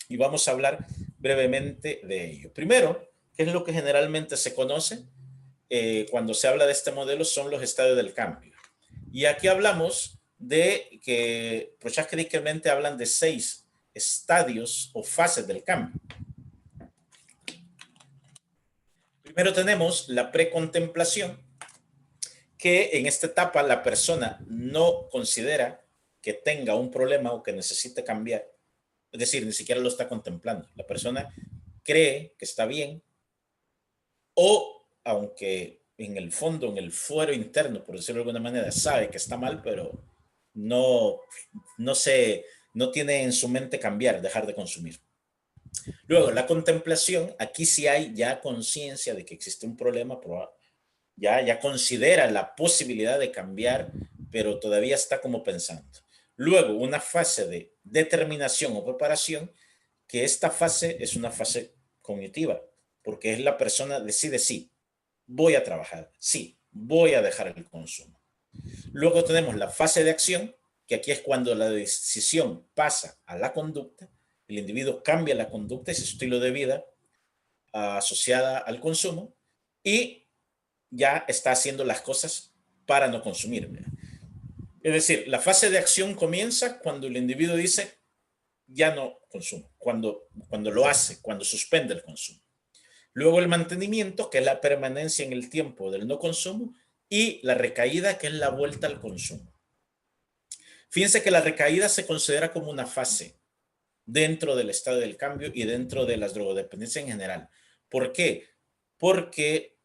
Y vamos a hablar brevemente de ello. Primero, ¿qué es lo que generalmente se conoce cuando se habla de este modelo? Son los estadios del cambio. Y aquí hablamos de que Prochaska y Clemente hablan de 6 estadios o fases del cambio. Primero tenemos la precontemplación, que en esta etapa la persona no considera que tenga un problema o que necesite cambiar. Es decir, ni siquiera lo está contemplando. La persona cree que está bien, o aunque en el fondo, en el fuero interno, por decirlo de alguna manera, sabe que está mal, pero no, no tiene en su mente cambiar, dejar de consumir. Luego, la contemplación, aquí sí hay ya conciencia de que existe un problema, ya considera la posibilidad de cambiar, pero todavía está como pensando. Luego, una fase de determinación o preparación, que esta fase es una fase cognitiva, porque es la persona decide sí, voy a trabajar, sí, voy a dejar el consumo. Luego tenemos la fase de acción, que aquí es cuando la decisión pasa a la conducta, el individuo cambia la conducta y su estilo de vida asociada al consumo y ya está haciendo las cosas para no consumir. Es decir, la fase de acción comienza cuando el individuo dice ya no consumo, cuando lo hace, cuando suspende el consumo. Luego el mantenimiento, que es la permanencia en el tiempo del no consumo, y la recaída, que es la vuelta al consumo. Fíjense que la recaída se considera como una fase dentro del estado del cambio y dentro de las drogodependencias en general. ¿Por qué? Porque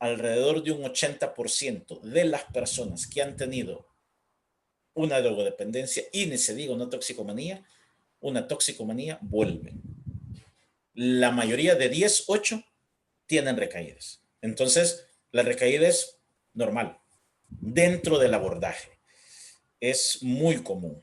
alrededor de un 80% de las personas que han tenido una drogodependencia y ni se diga una toxicomanía, vuelven. La mayoría de 10, 8 tienen recaídas. Entonces, la recaída es normal dentro del abordaje. Es muy común.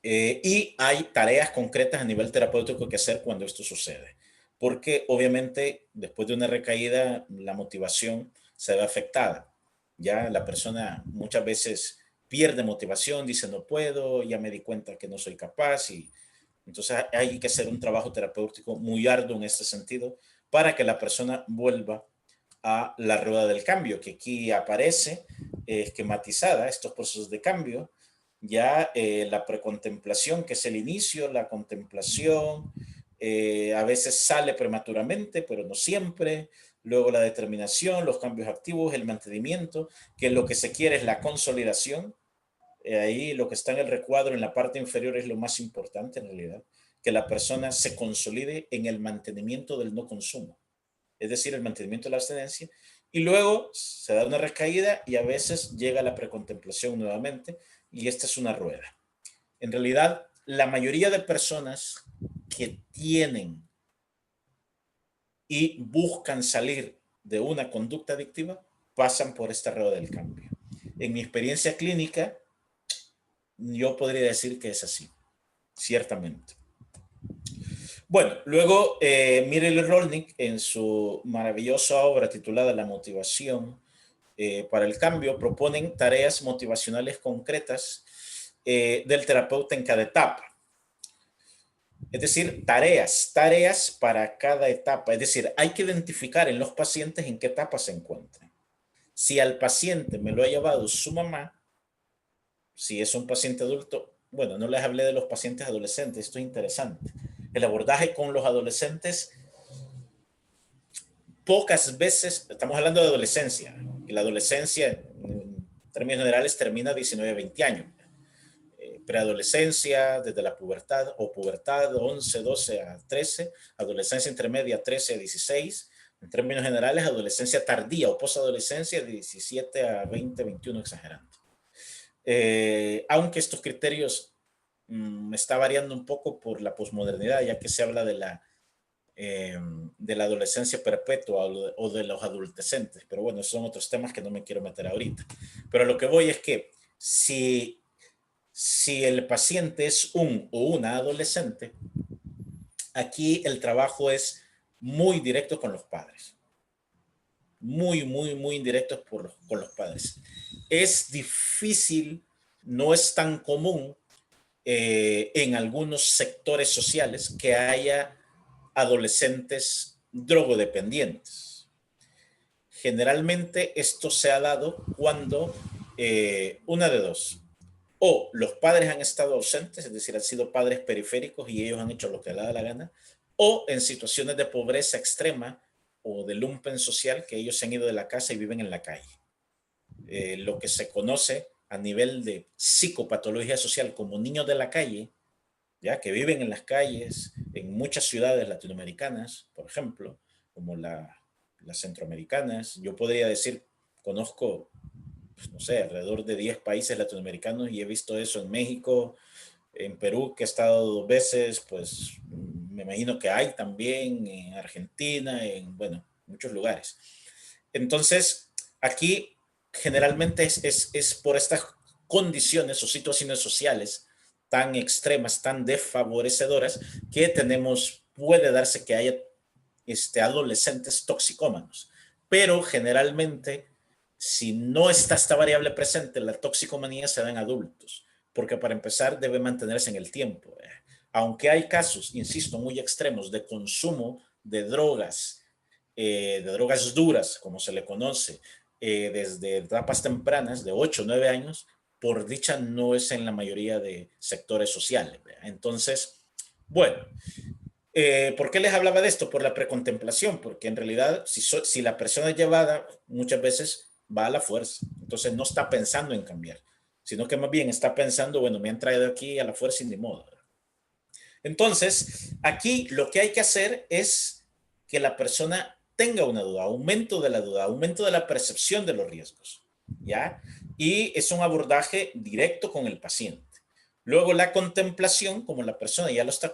Y hay tareas concretas a nivel terapéutico que hacer cuando esto sucede. Porque obviamente después de una recaída la motivación se ve afectada. Ya la persona muchas veces pierde motivación, dice no puedo, ya me di cuenta que no soy capaz y entonces hay que hacer un trabajo terapéutico muy arduo en este sentido para que la persona vuelva a la rueda del cambio, que aquí aparece esquematizada, estos procesos de cambio, ya la precontemplación, que es el inicio, la contemplación, a veces sale prematuramente, pero no siempre, luego la determinación, los cambios activos, el mantenimiento, que lo que se quiere es la consolidación. Ahí lo que está en el recuadro en la parte inferior es lo más importante en realidad, que la persona se consolide en el mantenimiento del no consumo, es decir, el mantenimiento de la abstenencia, y luego se da una recaída y a veces llega la precontemplación nuevamente, y esta es una rueda. En realidad, la mayoría de personas que tienen y buscan salir de una conducta adictiva pasan por esta rueda del cambio. En mi experiencia clínica, yo podría decir que es así, ciertamente. Bueno, luego Mirel Rolnick en su maravillosa obra titulada La motivación para el cambio proponen tareas motivacionales concretas del terapeuta en cada etapa. Es decir, tareas para cada etapa. Es decir, hay que identificar en los pacientes en qué etapa se encuentran. Si al paciente me lo ha llevado su mamá, si es un paciente adulto, bueno, no les hablé de los pacientes adolescentes, esto es interesante. El abordaje con los adolescentes, pocas veces, estamos hablando de adolescencia, y la adolescencia, en términos generales, termina a 19, 20 años. Preadolescencia, desde la pubertad, o pubertad, 11, 12 a 13, adolescencia intermedia, 13 a 16, en términos generales, adolescencia tardía o posadolescencia, de 17 a 20, 21, exagerando. Aunque estos criterios está variando un poco por la posmodernidad, ya que se habla de la adolescencia perpetua o de los adolescentes, pero bueno, esos son otros temas que no me quiero meter ahorita. Pero lo que voy es que si el paciente es un o una adolescente, aquí el trabajo es muy directo con los padres. Muy, muy, muy indirecto con los padres. Es difícil, no es tan común en algunos sectores sociales que haya adolescentes drogodependientes. Generalmente esto se ha dado cuando una de dos. O los padres han estado ausentes, es decir, han sido padres periféricos y ellos han hecho lo que les da la gana, o en situaciones de pobreza extrema o de lumpen social, que ellos se han ido de la casa y viven en la calle. Lo que se conoce a nivel de psicopatología social como niños de la calle, ya que viven en las calles, en muchas ciudades latinoamericanas, por ejemplo, como las centroamericanas. Yo podría decir, conozco, pues, no sé, alrededor de 10 países latinoamericanos y he visto eso en México, en Perú, que he estado 2 veces, pues me imagino que hay también en Argentina, en, bueno, muchos lugares. Entonces, aquí generalmente es por estas condiciones o situaciones sociales tan extremas, tan desfavorecedoras, que puede darse que haya adolescentes toxicómanos. Pero generalmente, si no está esta variable presente, la toxicomanía se da en adultos, porque para empezar debe mantenerse en el tiempo. Aunque hay casos, insisto, muy extremos de consumo de drogas duras, como se le conoce, desde etapas tempranas de 8 o 9 años, por dicha no es en la mayoría de sectores sociales. Entonces, bueno, ¿por qué les hablaba de esto? Por la precontemplación, porque en realidad si la persona es llevada, muchas veces va a la fuerza, entonces no está pensando en cambiar, sino que más bien está pensando, bueno, me han traído aquí a la fuerza y ni modo. Entonces, aquí lo que hay que hacer es que la persona tenga una duda, aumento de la duda, aumento de la percepción de los riesgos, ¿ya? Y es un abordaje directo con el paciente. Luego la contemplación, como la persona ya lo está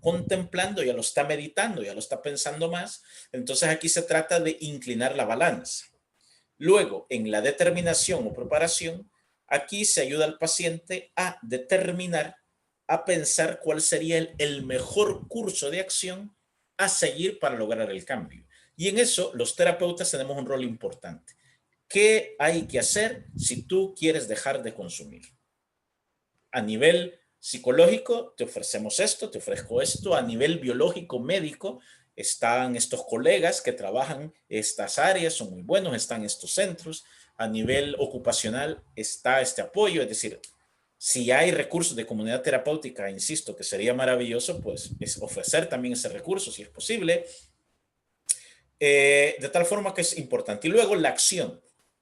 contemplando, ya lo está meditando, ya lo está pensando más, entonces aquí se trata de inclinar la balanza. Luego, en la determinación o preparación, aquí se ayuda al paciente a determinar, a pensar cuál sería el mejor curso de acción a seguir para lograr el cambio. Y en eso los terapeutas tenemos un rol importante. ¿Qué hay que hacer si tú quieres dejar de consumir? A nivel psicológico, te ofrecemos esto, te ofrezco esto. A nivel biológico, médico, están estos colegas que trabajan estas áreas, son muy buenos, están estos centros. A nivel ocupacional está este apoyo, es decir, si hay recursos de comunidad terapéutica, insisto, que sería maravilloso, pues es ofrecer también ese recurso, si es posible, de tal forma que es importante. Y luego la acción,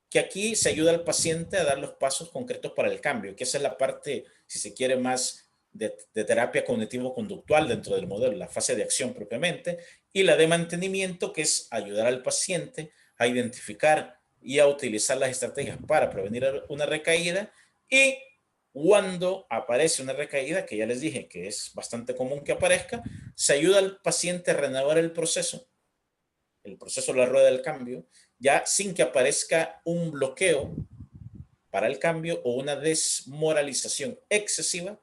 que aquí se ayuda al paciente a dar los pasos concretos para el cambio, que esa es la parte, si se quiere, más de terapia cognitivo-conductual dentro del modelo, la fase de acción propiamente, y la de mantenimiento, que es ayudar al paciente a identificar y a utilizar las estrategias para prevenir una recaída, y cuando aparece una recaída, que ya les dije que es bastante común que aparezca, se ayuda al paciente a renovar el proceso de la rueda del cambio, ya sin que aparezca un bloqueo para el cambio o una desmoralización excesiva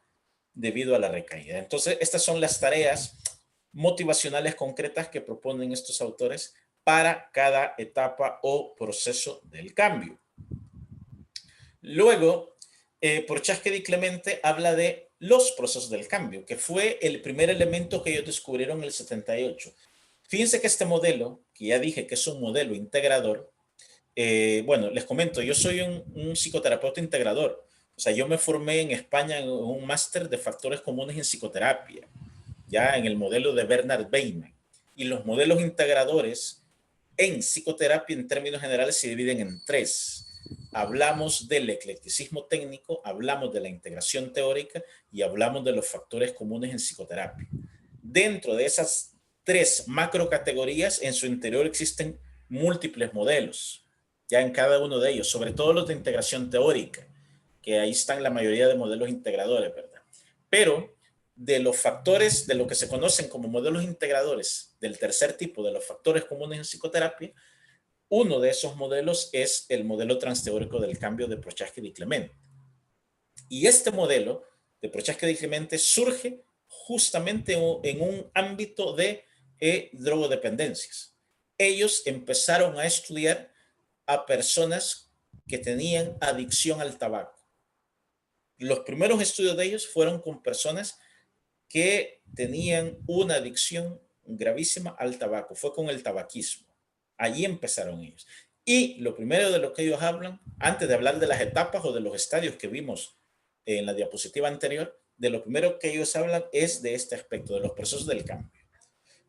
debido a la recaída. Entonces, estas son las tareas motivacionales concretas que proponen estos autores para cada etapa o proceso del cambio. Luego, Prochaska y Clemente habla de los procesos del cambio, que fue el primer elemento que ellos descubrieron en el 78. Fíjense que este modelo, que ya dije que es un modelo integrador, bueno, les comento, yo soy un psicoterapeuta integrador. O sea, yo me formé en España en un máster de factores comunes en psicoterapia, ya en el modelo de Bernard Beijman. Y los modelos integradores en psicoterapia, en términos generales, se dividen en tres. Hablamos del eclecticismo técnico, hablamos de la integración teórica y hablamos de los factores comunes en psicoterapia. Dentro de esas tres macrocategorías, en su interior existen múltiples modelos, ya en cada uno de ellos, sobre todo los de integración teórica, que ahí están la mayoría de modelos integradores, ¿verdad? Pero de los factores, de lo que se conocen como modelos integradores, del tercer tipo, de los factores comunes en psicoterapia, uno de esos modelos es el modelo transteórico del cambio de Prochaska y Clemente. Y este modelo de Prochaska y Clemente surge justamente en un ámbito de drogodependencias. Ellos empezaron a estudiar a personas que tenían adicción al tabaco. Los primeros estudios de ellos fueron con personas que tenían una adicción gravísima al tabaco, fue con el tabaquismo. Allí empezaron ellos. Y lo primero de lo que ellos hablan, antes de hablar de las etapas o de los estadios que vimos en la diapositiva anterior, de lo primero que ellos hablan es de este aspecto, de los procesos del cambio.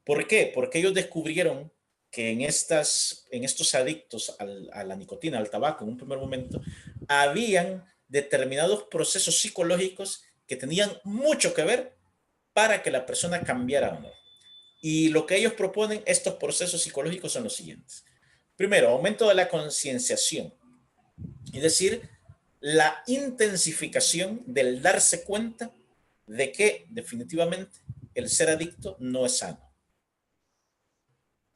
¿Por qué? Porque ellos descubrieron que en estos adictos a la nicotina, al tabaco, en un primer momento, habían determinados procesos psicológicos que tenían mucho que ver para que la persona cambiara o no. Y lo que ellos proponen, estos procesos psicológicos, son los siguientes. Primero, aumento de la concienciación, es decir, la intensificación del darse cuenta de que definitivamente el ser adicto no es sano,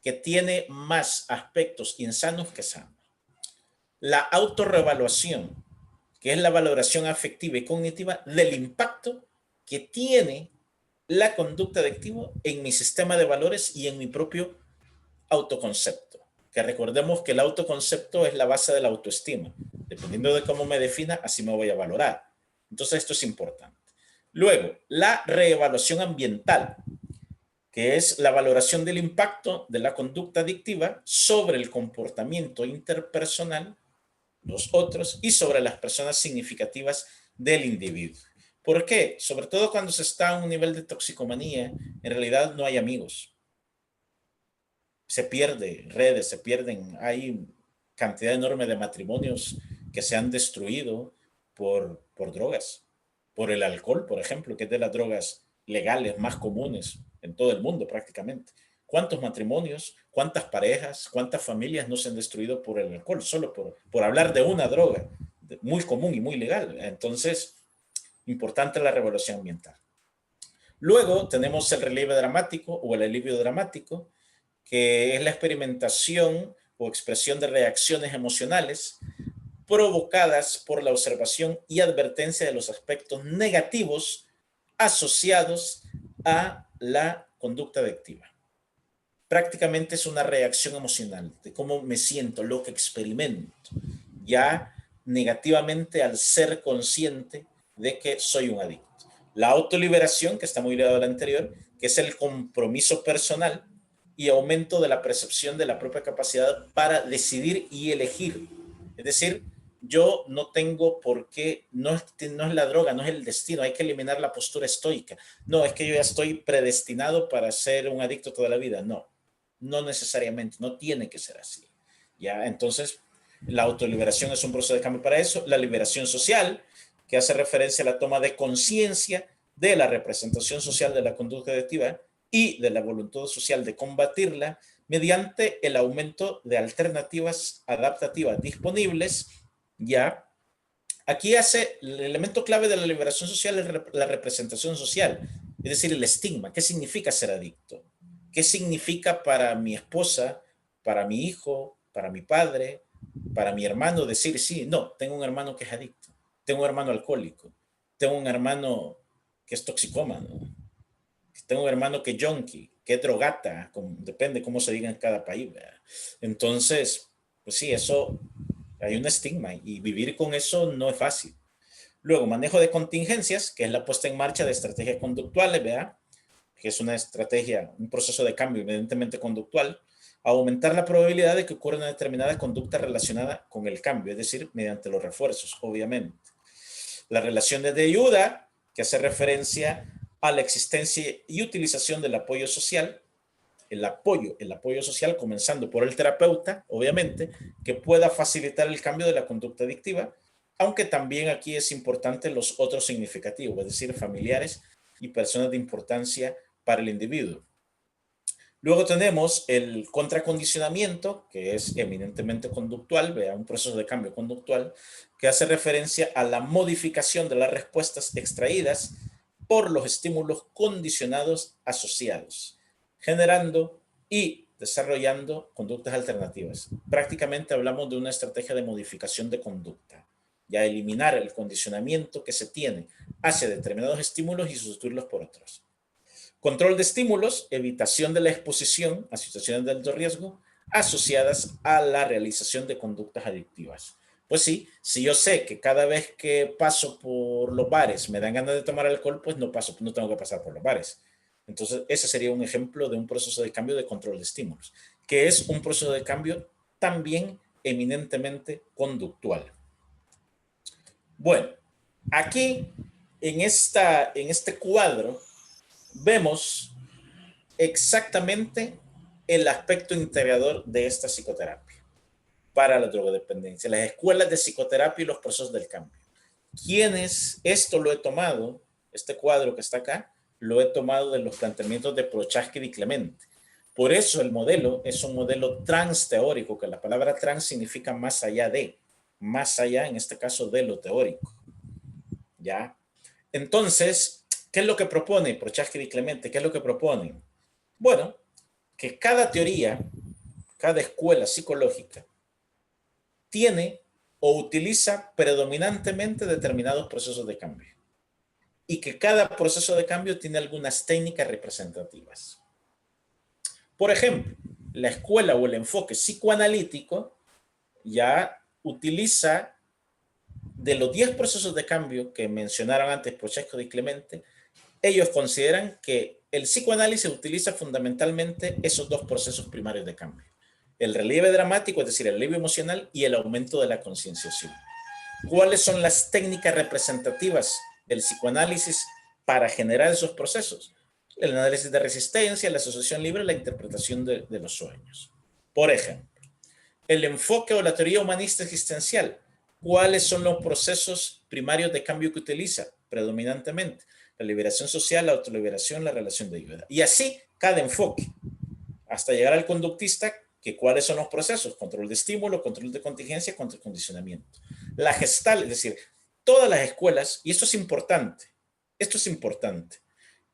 que tiene más aspectos insanos que sanos. La autorrevaluación, que es la valoración afectiva y cognitiva del impacto que tiene la conducta adictiva en mi sistema de valores y en mi propio autoconcepto. Que recordemos que el autoconcepto es la base de la autoestima. Dependiendo de cómo me defina, así me voy a valorar. Entonces esto es importante. Luego, la reevaluación ambiental, que es la valoración del impacto de la conducta adictiva sobre el comportamiento interpersonal, los otros, y sobre las personas significativas del individuo. ¿Por qué? Sobre todo cuando se está a un nivel de toxicomanía, en realidad no hay amigos. Se pierde redes, se pierden, hay cantidad enorme de matrimonios que se han destruido por drogas, por el alcohol, por ejemplo, que es de las drogas legales más comunes en todo el mundo prácticamente. ¿Cuántos matrimonios, cuántas parejas, cuántas familias no se han destruido por el alcohol? Solo por hablar de una droga muy común y muy legal. Entonces, importante la revaluación ambiental. Luego tenemos el relieve dramático o el alivio dramático, que es la experimentación o expresión de reacciones emocionales provocadas por la observación y advertencia de los aspectos negativos asociados a la conducta adictiva. Prácticamente es una reacción emocional de cómo me siento, lo que experimento, ya negativamente al ser consciente de que soy un adicto. La autoliberación, que está muy ligado a la anterior, que es el compromiso personal y aumento de la percepción de la propia capacidad para decidir y elegir. Es decir, yo no tengo por qué, no es la droga, no es el destino, hay que eliminar la postura estoica. No, es que yo ya estoy predestinado para ser un adicto toda la vida. No, no necesariamente, no tiene que ser así. ¿Ya? Entonces, la autoliberación es un proceso de cambio para eso. La liberación social, que hace referencia a la toma de conciencia de la representación social de la conducta adictiva y de la voluntad social de combatirla mediante el aumento de alternativas adaptativas disponibles. Ya, aquí hace el elemento clave de la liberación social es la representación social, es decir, el estigma. ¿Qué significa ser adicto? ¿Qué significa para mi esposa, para mi hijo, para mi padre, para mi hermano decir, sí, no, tengo un hermano que es adicto, tengo un hermano alcohólico, tengo un hermano que es toxicómano, tengo un hermano que es junkie, que es drogata, depende cómo se diga en cada país, ¿verdad? Entonces, pues sí, eso, hay un estigma y vivir con eso no es fácil. Luego, manejo de contingencias, que es la puesta en marcha de estrategias conductuales, ¿verdad? Que es una estrategia, un proceso de cambio evidentemente conductual, aumentar la probabilidad de que ocurra una determinada conducta relacionada con el cambio, es decir, mediante los refuerzos, obviamente. Las relaciones de ayuda, que hace referencia a la existencia y utilización del apoyo social, el apoyo social, comenzando por el terapeuta, obviamente, que pueda facilitar el cambio de la conducta adictiva, aunque también aquí es importante los otros significativos, es decir, familiares y personas de importancia para el individuo. Luego tenemos el contracondicionamiento, que es eminentemente conductual, vea, un proceso de cambio conductual, que hace referencia a la modificación de las respuestas extraídas por los estímulos condicionados asociados, generando y desarrollando conductas alternativas. Prácticamente hablamos de una estrategia de modificación de conducta, ya eliminar el condicionamiento que se tiene hacia determinados estímulos y sustituirlos por otros. Control de estímulos, evitación de la exposición a situaciones de alto riesgo asociadas a la realización de conductas adictivas. Pues sí, si yo sé que cada vez que paso por los bares me dan ganas de tomar alcohol, pues no tengo que pasar por los bares. Entonces, ese sería un ejemplo de un proceso de cambio de control de estímulos, que es un proceso de cambio también eminentemente conductual. Bueno, aquí en este cuadro vemos exactamente el aspecto integrador de esta psicoterapia para la drogodependencia, las escuelas de psicoterapia y los procesos del cambio. Esto lo he tomado, este cuadro que está acá, lo he tomado de los planteamientos de Prochaska y Clemente. Por eso el modelo es un modelo transteórico, que la palabra trans significa más allá de, más allá en este caso de lo teórico. ¿Ya? Entonces, ¿qué es lo que propone Prochaska y Clemente? ¿Qué es lo que proponen? Bueno, que cada teoría, cada escuela psicológica tiene o utiliza predominantemente determinados procesos de cambio y que cada proceso de cambio tiene algunas técnicas representativas. Por ejemplo, la escuela o el enfoque psicoanalítico ya utiliza de los 10 procesos de cambio que mencionaron antes Prochaska y Clemente. Ellos consideran que el psicoanálisis utiliza fundamentalmente esos dos procesos primarios de cambio. El relieve dramático, es decir, el relieve emocional y el aumento de la concienciación. ¿Cuáles son las técnicas representativas del psicoanálisis para generar esos procesos? El análisis de resistencia, la asociación libre, la interpretación de los sueños. Por ejemplo, el enfoque o la teoría humanista existencial. ¿Cuáles son los procesos primarios de cambio que utiliza predominantemente? La liberación social, la autoliberación, la relación de ayuda. Y así cada enfoque. hasta llegar al conductista, que cuáles son los procesos: control de estímulo, control de contingencia, control de condicionamiento. La Gestalt, es decir, todas las escuelas, y esto es importante,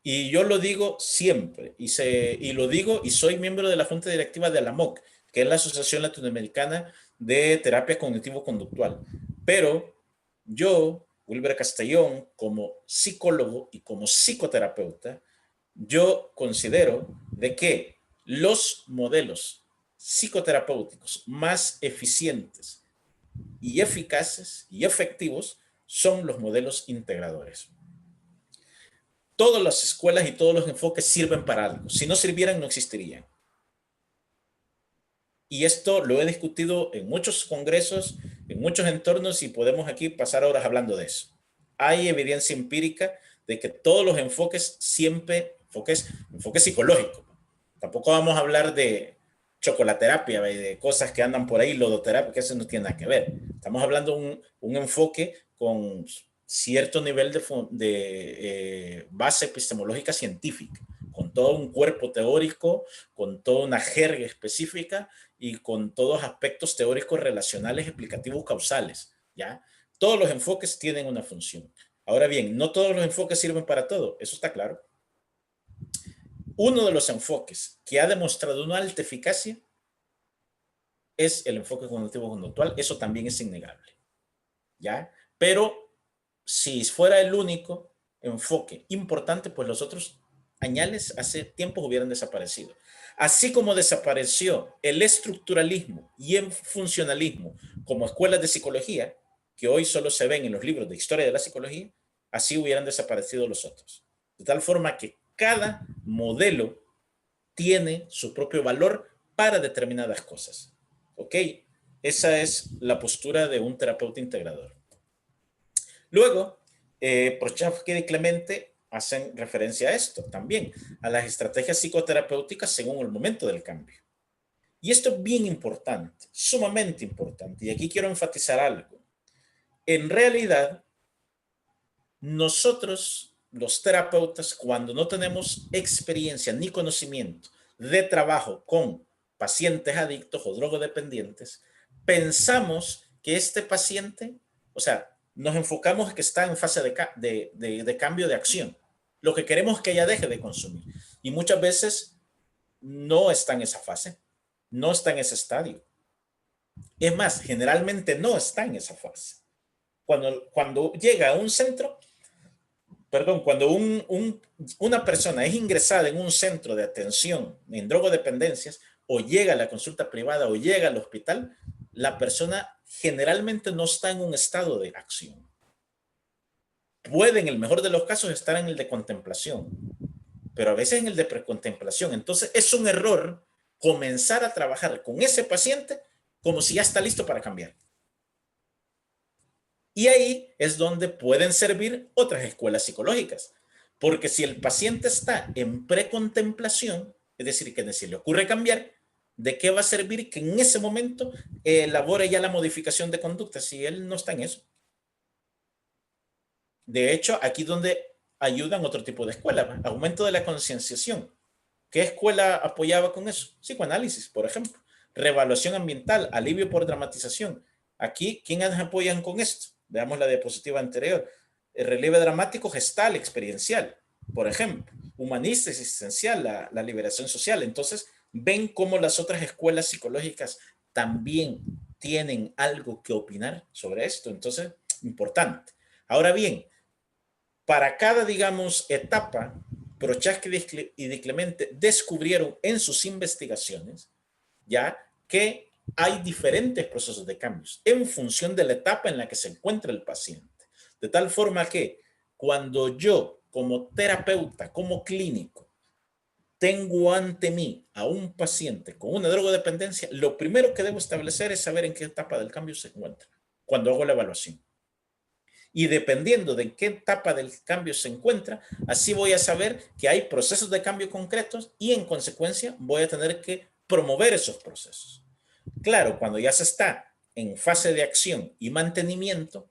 y yo lo digo siempre, y lo digo, y soy miembro de la junta directiva de la ALAMOC, que es la Asociación Latinoamericana de Terapia Cognitivo-Conductual. Pero yo, Wilber Castellón, como psicólogo y como psicoterapeuta, yo considero de que los modelos psicoterapéuticos más eficientes y eficaces y efectivos son los modelos integradores. Todas las escuelas y todos los enfoques sirven para algo. Si no sirvieran, no existirían. Y esto lo he discutido en muchos congresos, en muchos entornos, y podemos aquí pasar horas hablando de eso. Hay evidencia empírica de que todos los enfoques siempre, enfoques psicológicos. Tampoco vamos a hablar de chocolaterapia y de cosas que andan por ahí, lodoterapia, que eso no tiene nada que ver. Estamos hablando de un enfoque con cierto nivel de base epistemológica científica, con todo un cuerpo teórico, con toda una jerga específica y con todos aspectos teóricos relacionales, explicativos, causales, ¿ya? Todos los enfoques tienen una función. Ahora bien, no todos los enfoques sirven para todo, eso está claro. Uno de los enfoques que ha demostrado una alta eficacia es el enfoque cognitivo-conductual. Eso también es innegable, ¿ya? Pero si fuera el único enfoque importante, pues los otros añales hace tiempo hubieran desaparecido. Así como desapareció el estructuralismo y el funcionalismo como escuelas de psicología, que hoy solo se ven en los libros de historia de la psicología, así hubieran desaparecido los otros. De tal forma que cada modelo tiene su propio valor para determinadas cosas. ¿Ok? Esa es la postura de un terapeuta integrador. Luego, Prochaska y Clemente hacen referencia a esto también, a las estrategias psicoterapéuticas según el momento del cambio. Y esto es bien importante, sumamente importante, y aquí quiero enfatizar algo. En realidad, nosotros, los terapeutas, cuando no tenemos experiencia ni conocimiento de trabajo con pacientes adictos o drogodependientes, pensamos que este paciente, o sea, nos enfocamos en que está en fase de cambio de acción. Lo que queremos es que ella deje de consumir. Y muchas veces no está en esa fase, no está en ese estadio. Es más, generalmente no está en esa fase. Cuando llega a un centro, cuando una persona es ingresada en un centro de atención en drogodependencias, o llega a la consulta privada o llega al hospital, la persona generalmente no está en un estado de acción. Puede, en el mejor de los casos, estar en el de contemplación, pero a veces en el de precontemplación. Entonces es un error comenzar a trabajar con ese paciente como si ya está listo para cambiar. Y ahí es donde pueden servir otras escuelas psicológicas, porque si el paciente está en precontemplación, es decir, que ni se le ocurre cambiar, ¿de qué va a servir que en ese momento elabore ya la modificación de conducta si él no está en eso? De hecho, aquí es donde ayudan otro tipo de escuela, ¿va? Aumento de la concienciación. ¿Qué escuela apoyaba con eso? Psicoanálisis, por ejemplo. Reevaluación ambiental, alivio por dramatización. Aquí, ¿quiénes apoyan con esto? Veamos la diapositiva anterior. El relieve dramático gestal, experiencial, por ejemplo. Humanista, existencial, la liberación social. Entonces, ven cómo las otras escuelas psicológicas también tienen algo que opinar sobre esto. Entonces, importante. Ahora bien, para cada, digamos, etapa, Prochaska y Di Clemente descubrieron en sus investigaciones ya que hay diferentes procesos de cambios en función de la etapa en la que se encuentra el paciente. De tal forma que cuando yo, como terapeuta, como clínico, tengo ante mí a un paciente con una drogodependencia, lo primero que debo establecer es saber en qué etapa del cambio se encuentra cuando hago la evaluación. Y dependiendo de en qué etapa del cambio se encuentra, así voy a saber que hay procesos de cambio concretos y en consecuencia voy a tener que promover esos procesos. Claro, cuando ya se está en fase de acción y mantenimiento,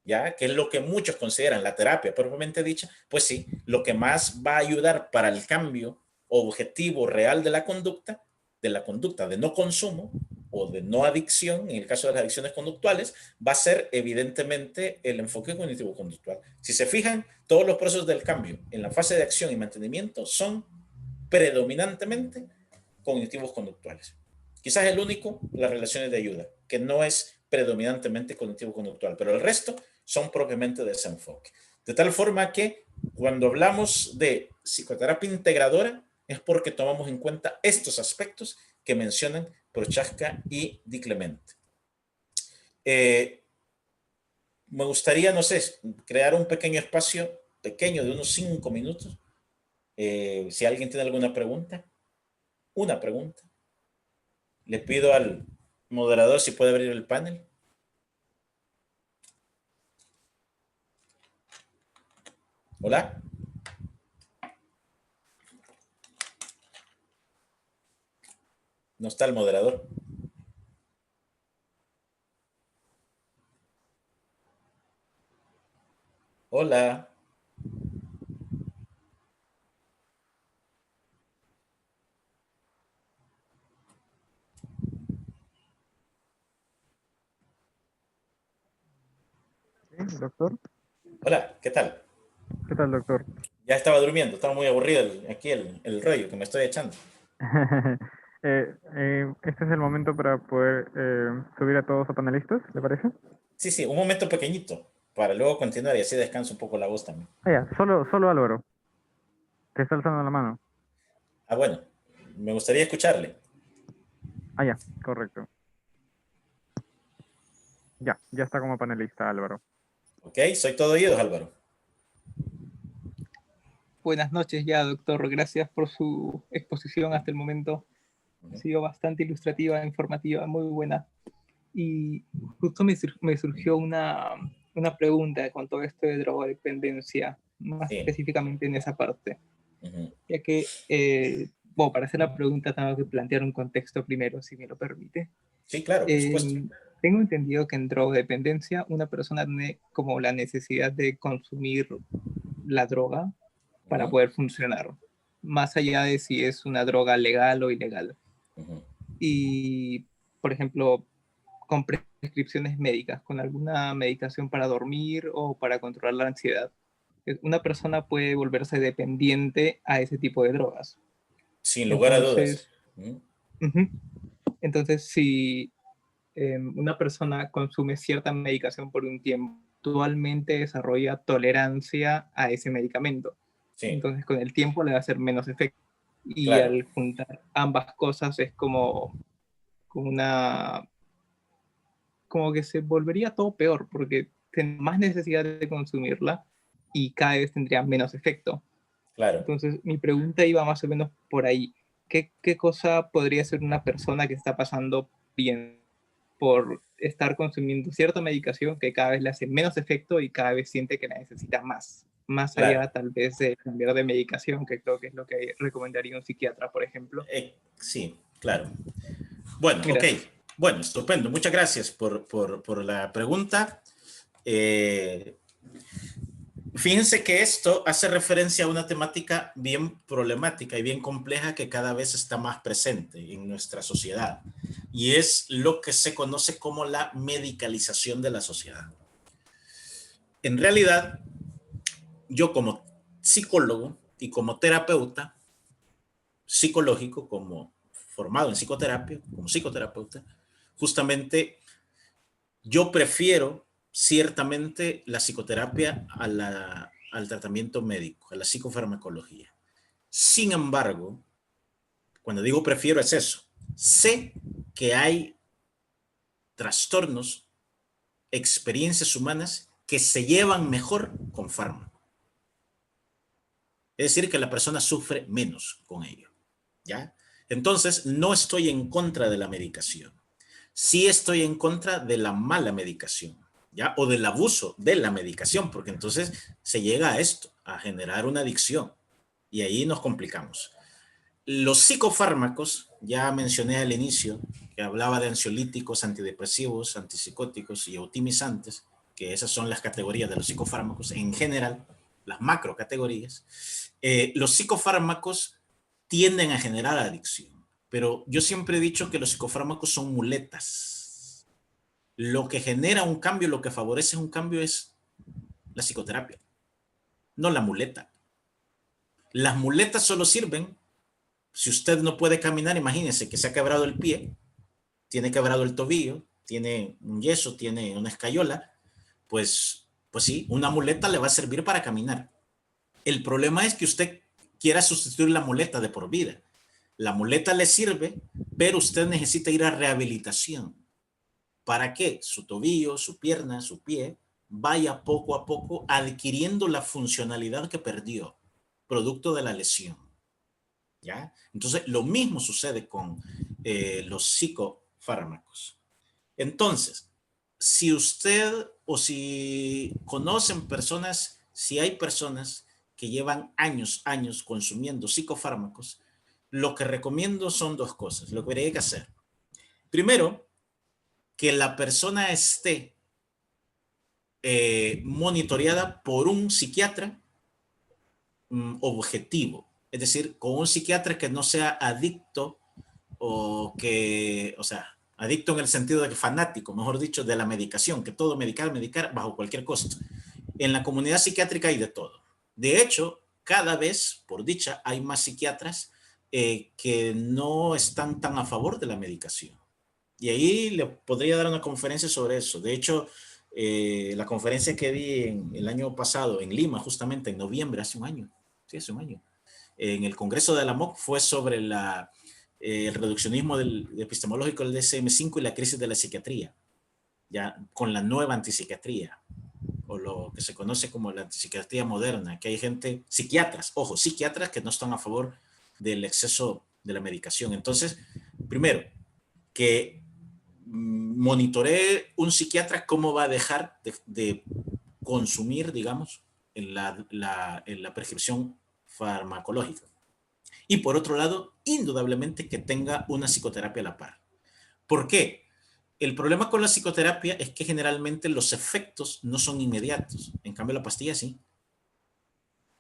ya que es lo que muchos consideran la terapia propiamente dicha, pues sí, lo que más va a ayudar para el cambio objetivo real de la conducta de no consumo o de no adicción, en el caso de las adicciones conductuales, va a ser evidentemente el enfoque cognitivo-conductual. Si se fijan, todos los procesos del cambio en la fase de acción y mantenimiento son predominantemente cognitivos conductuales. Quizás el único, las relaciones de ayuda, que no es predominantemente cognitivo-conductual, pero el resto son propiamente de ese enfoque. De tal forma que cuando hablamos de psicoterapia integradora es porque tomamos en cuenta estos aspectos que mencionan Prochaska y Di Clemente. Me gustaría, no sé, crear un pequeño espacio, pequeño, de unos 5 minutos. Si alguien tiene alguna pregunta, una pregunta. Le pido al moderador si puede abrir el panel. Hola. No está el moderador. Hola. ¿Sí, doctor? Hola, ¿qué tal? ¿Qué tal, doctor? Ya estaba durmiendo, estaba muy aburrido aquí el rollo que me estoy echando. Este es el momento para poder subir a todos a panelistas, ¿le parece? Sí, sí, un momento pequeñito para luego continuar y así descanso un poco la voz también. Ah, ya, solo Álvaro. Te está alzando la mano. Ah, bueno, me gustaría escucharle. Ah, ya, correcto. Ya está como panelista, Álvaro. Ok, soy todo oídos, Álvaro. Buenas noches ya, doctor. Gracias por su exposición hasta el momento. Ha sido bastante ilustrativa, informativa, muy buena. Y justo me surgió una pregunta con todo esto de drogodependencia, más Sí. específicamente en esa parte. Ya que, bueno, para hacer la pregunta tengo que plantear un contexto primero, si me lo permite. Sí, claro, por supuesto. Tengo entendido que en drogodependencia una persona tiene como la necesidad de consumir la droga para poder funcionar, más allá de si es una droga legal o ilegal. Y, por ejemplo, con prescripciones médicas, con alguna medicación para dormir o para controlar la ansiedad, una persona puede volverse dependiente a ese tipo de drogas. Sin lugar a dudas. Entonces, si una persona consume cierta medicación por un tiempo, actualmente desarrolla tolerancia a ese medicamento. Sí. Entonces, con el tiempo le va a hacer menos efecto. Y claro, al juntar ambas cosas es como que se volvería todo peor, porque tiene más necesidad de consumirla y cada vez tendría menos efecto. Claro. Entonces, mi pregunta iba más o menos por ahí. ¿Qué cosa podría ser una persona que está pasando bien por estar consumiendo cierta medicación que cada vez le hace menos efecto y cada vez siente que la necesita más claro, allá tal vez de cambiar de medicación, que creo que es lo que recomendaría un psiquiatra, por ejemplo? Sí, claro. Bueno, gracias. Ok. Bueno, estupendo. Muchas gracias por la pregunta. Fíjense que esto hace referencia a una temática bien problemática y bien compleja que cada vez está más presente en nuestra sociedad, y es lo que se conoce como la medicalización de la sociedad. En realidad, yo como psicólogo y como terapeuta psicológico, como formado en psicoterapia, como psicoterapeuta, justamente yo prefiero ciertamente la psicoterapia al tratamiento médico, a la psicofarmacología. Sin embargo, cuando digo prefiero es eso. Sé que hay trastornos, experiencias humanas que se llevan mejor con fármaco. Es decir, que la persona sufre menos con ello. ¿Ya? Entonces, no estoy en contra de la medicación. Sí estoy en contra de la mala medicación, ¿ya? O del abuso de la medicación, porque entonces se llega a esto, a generar una adicción, y ahí nos complicamos. Los psicofármacos, ya mencioné al inicio, que hablaba de ansiolíticos, antidepresivos, antipsicóticos y optimizantes, que esas son las categorías de los psicofármacos en general, las macro categorías. Los psicofármacos tienden a generar adicción. Pero yo siempre he dicho que los psicofármacos son muletas. Lo que genera un cambio, lo que favorece un cambio es la psicoterapia, no la muleta. Las muletas solo sirven si usted no puede caminar. Imagínese que se ha quebrado el pie, tiene quebrado el tobillo, tiene un yeso, tiene una escayola, pues sí, una muleta le va a servir para caminar. El problema es que usted quiera sustituir la muleta de por vida. La muleta le sirve, pero usted necesita ir a rehabilitación. ¿Para qué? Su tobillo, su pierna, su pie vaya poco a poco adquiriendo la funcionalidad que perdió, producto de la lesión. ¿Ya? Entonces, lo mismo sucede con los psicofármacos. Entonces, si usted o si conocen personas, si hay personas que llevan años consumiendo psicofármacos, lo que recomiendo son dos cosas, lo que habría que hacer. Primero, que la persona esté monitoreada por un psiquiatra objetivo, es decir, con un psiquiatra que no sea adicto o sea, adicto en el sentido de que fanático, mejor dicho, de la medicación, que todo medicar bajo cualquier costo. En la comunidad psiquiátrica hay de todo. De hecho, cada vez, por dicha, hay más psiquiatras que no están tan a favor de la medicación. Y ahí le podría dar una conferencia sobre eso. De hecho, la conferencia que di el año pasado en Lima, justamente en noviembre, hace un año, en el Congreso de la MOC, fue sobre el reduccionismo epistemológico del DSM-5 y la crisis de la psiquiatría, ya con la nueva antipsiquiatría, o lo que se conoce como la antipsiquiatría moderna, que hay gente, psiquiatras que no están a favor del exceso de la medicación. Entonces, primero, que monitoree un psiquiatra cómo va a dejar de consumir, digamos, en la prescripción farmacológica. Y por otro lado, indudablemente que tenga una psicoterapia a la par. ¿Por qué? El problema con la psicoterapia es que generalmente los efectos no son inmediatos. En cambio, la pastilla sí.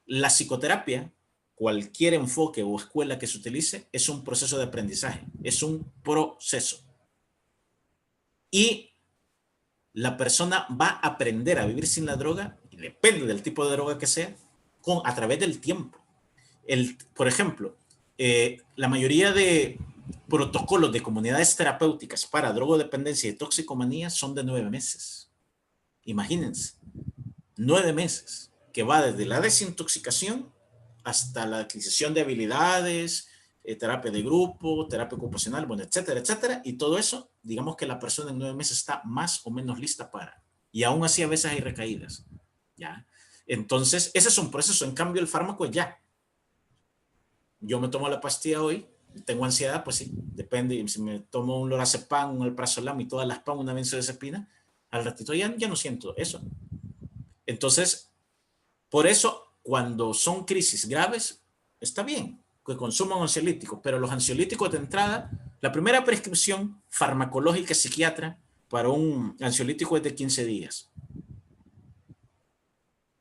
La psicoterapia, cualquier enfoque o escuela que se utilice, es un proceso de aprendizaje. Es un proceso. Y la persona va a aprender a vivir sin la droga, y depende del tipo de droga que sea, a través del tiempo. Por ejemplo, la mayoría de protocolos de comunidades terapéuticas para drogodependencia y toxicomanía son de 9 meses. Imagínense, 9 meses, que va desde la desintoxicación hasta la adquisición de habilidades, terapia de grupo, terapia ocupacional, bueno, etcétera, etcétera. Y todo eso, digamos que la persona en 9 meses está más o menos lista para. Y aún así a veces hay recaídas. ¿Ya? Entonces, ese es un proceso. En cambio, el fármaco es ya. Yo me tomo la pastilla hoy, tengo ansiedad, pues sí, depende. Si me tomo un lorazepam, un alprazolam y todas las PAM, una benzodiazepina, al ratito ya no siento eso. Entonces, por eso, cuando son crisis graves, está bien que consuman ansiolíticos, pero los ansiolíticos de entrada, la primera prescripción farmacológica psiquiatra para un ansiolítico es de 15 días.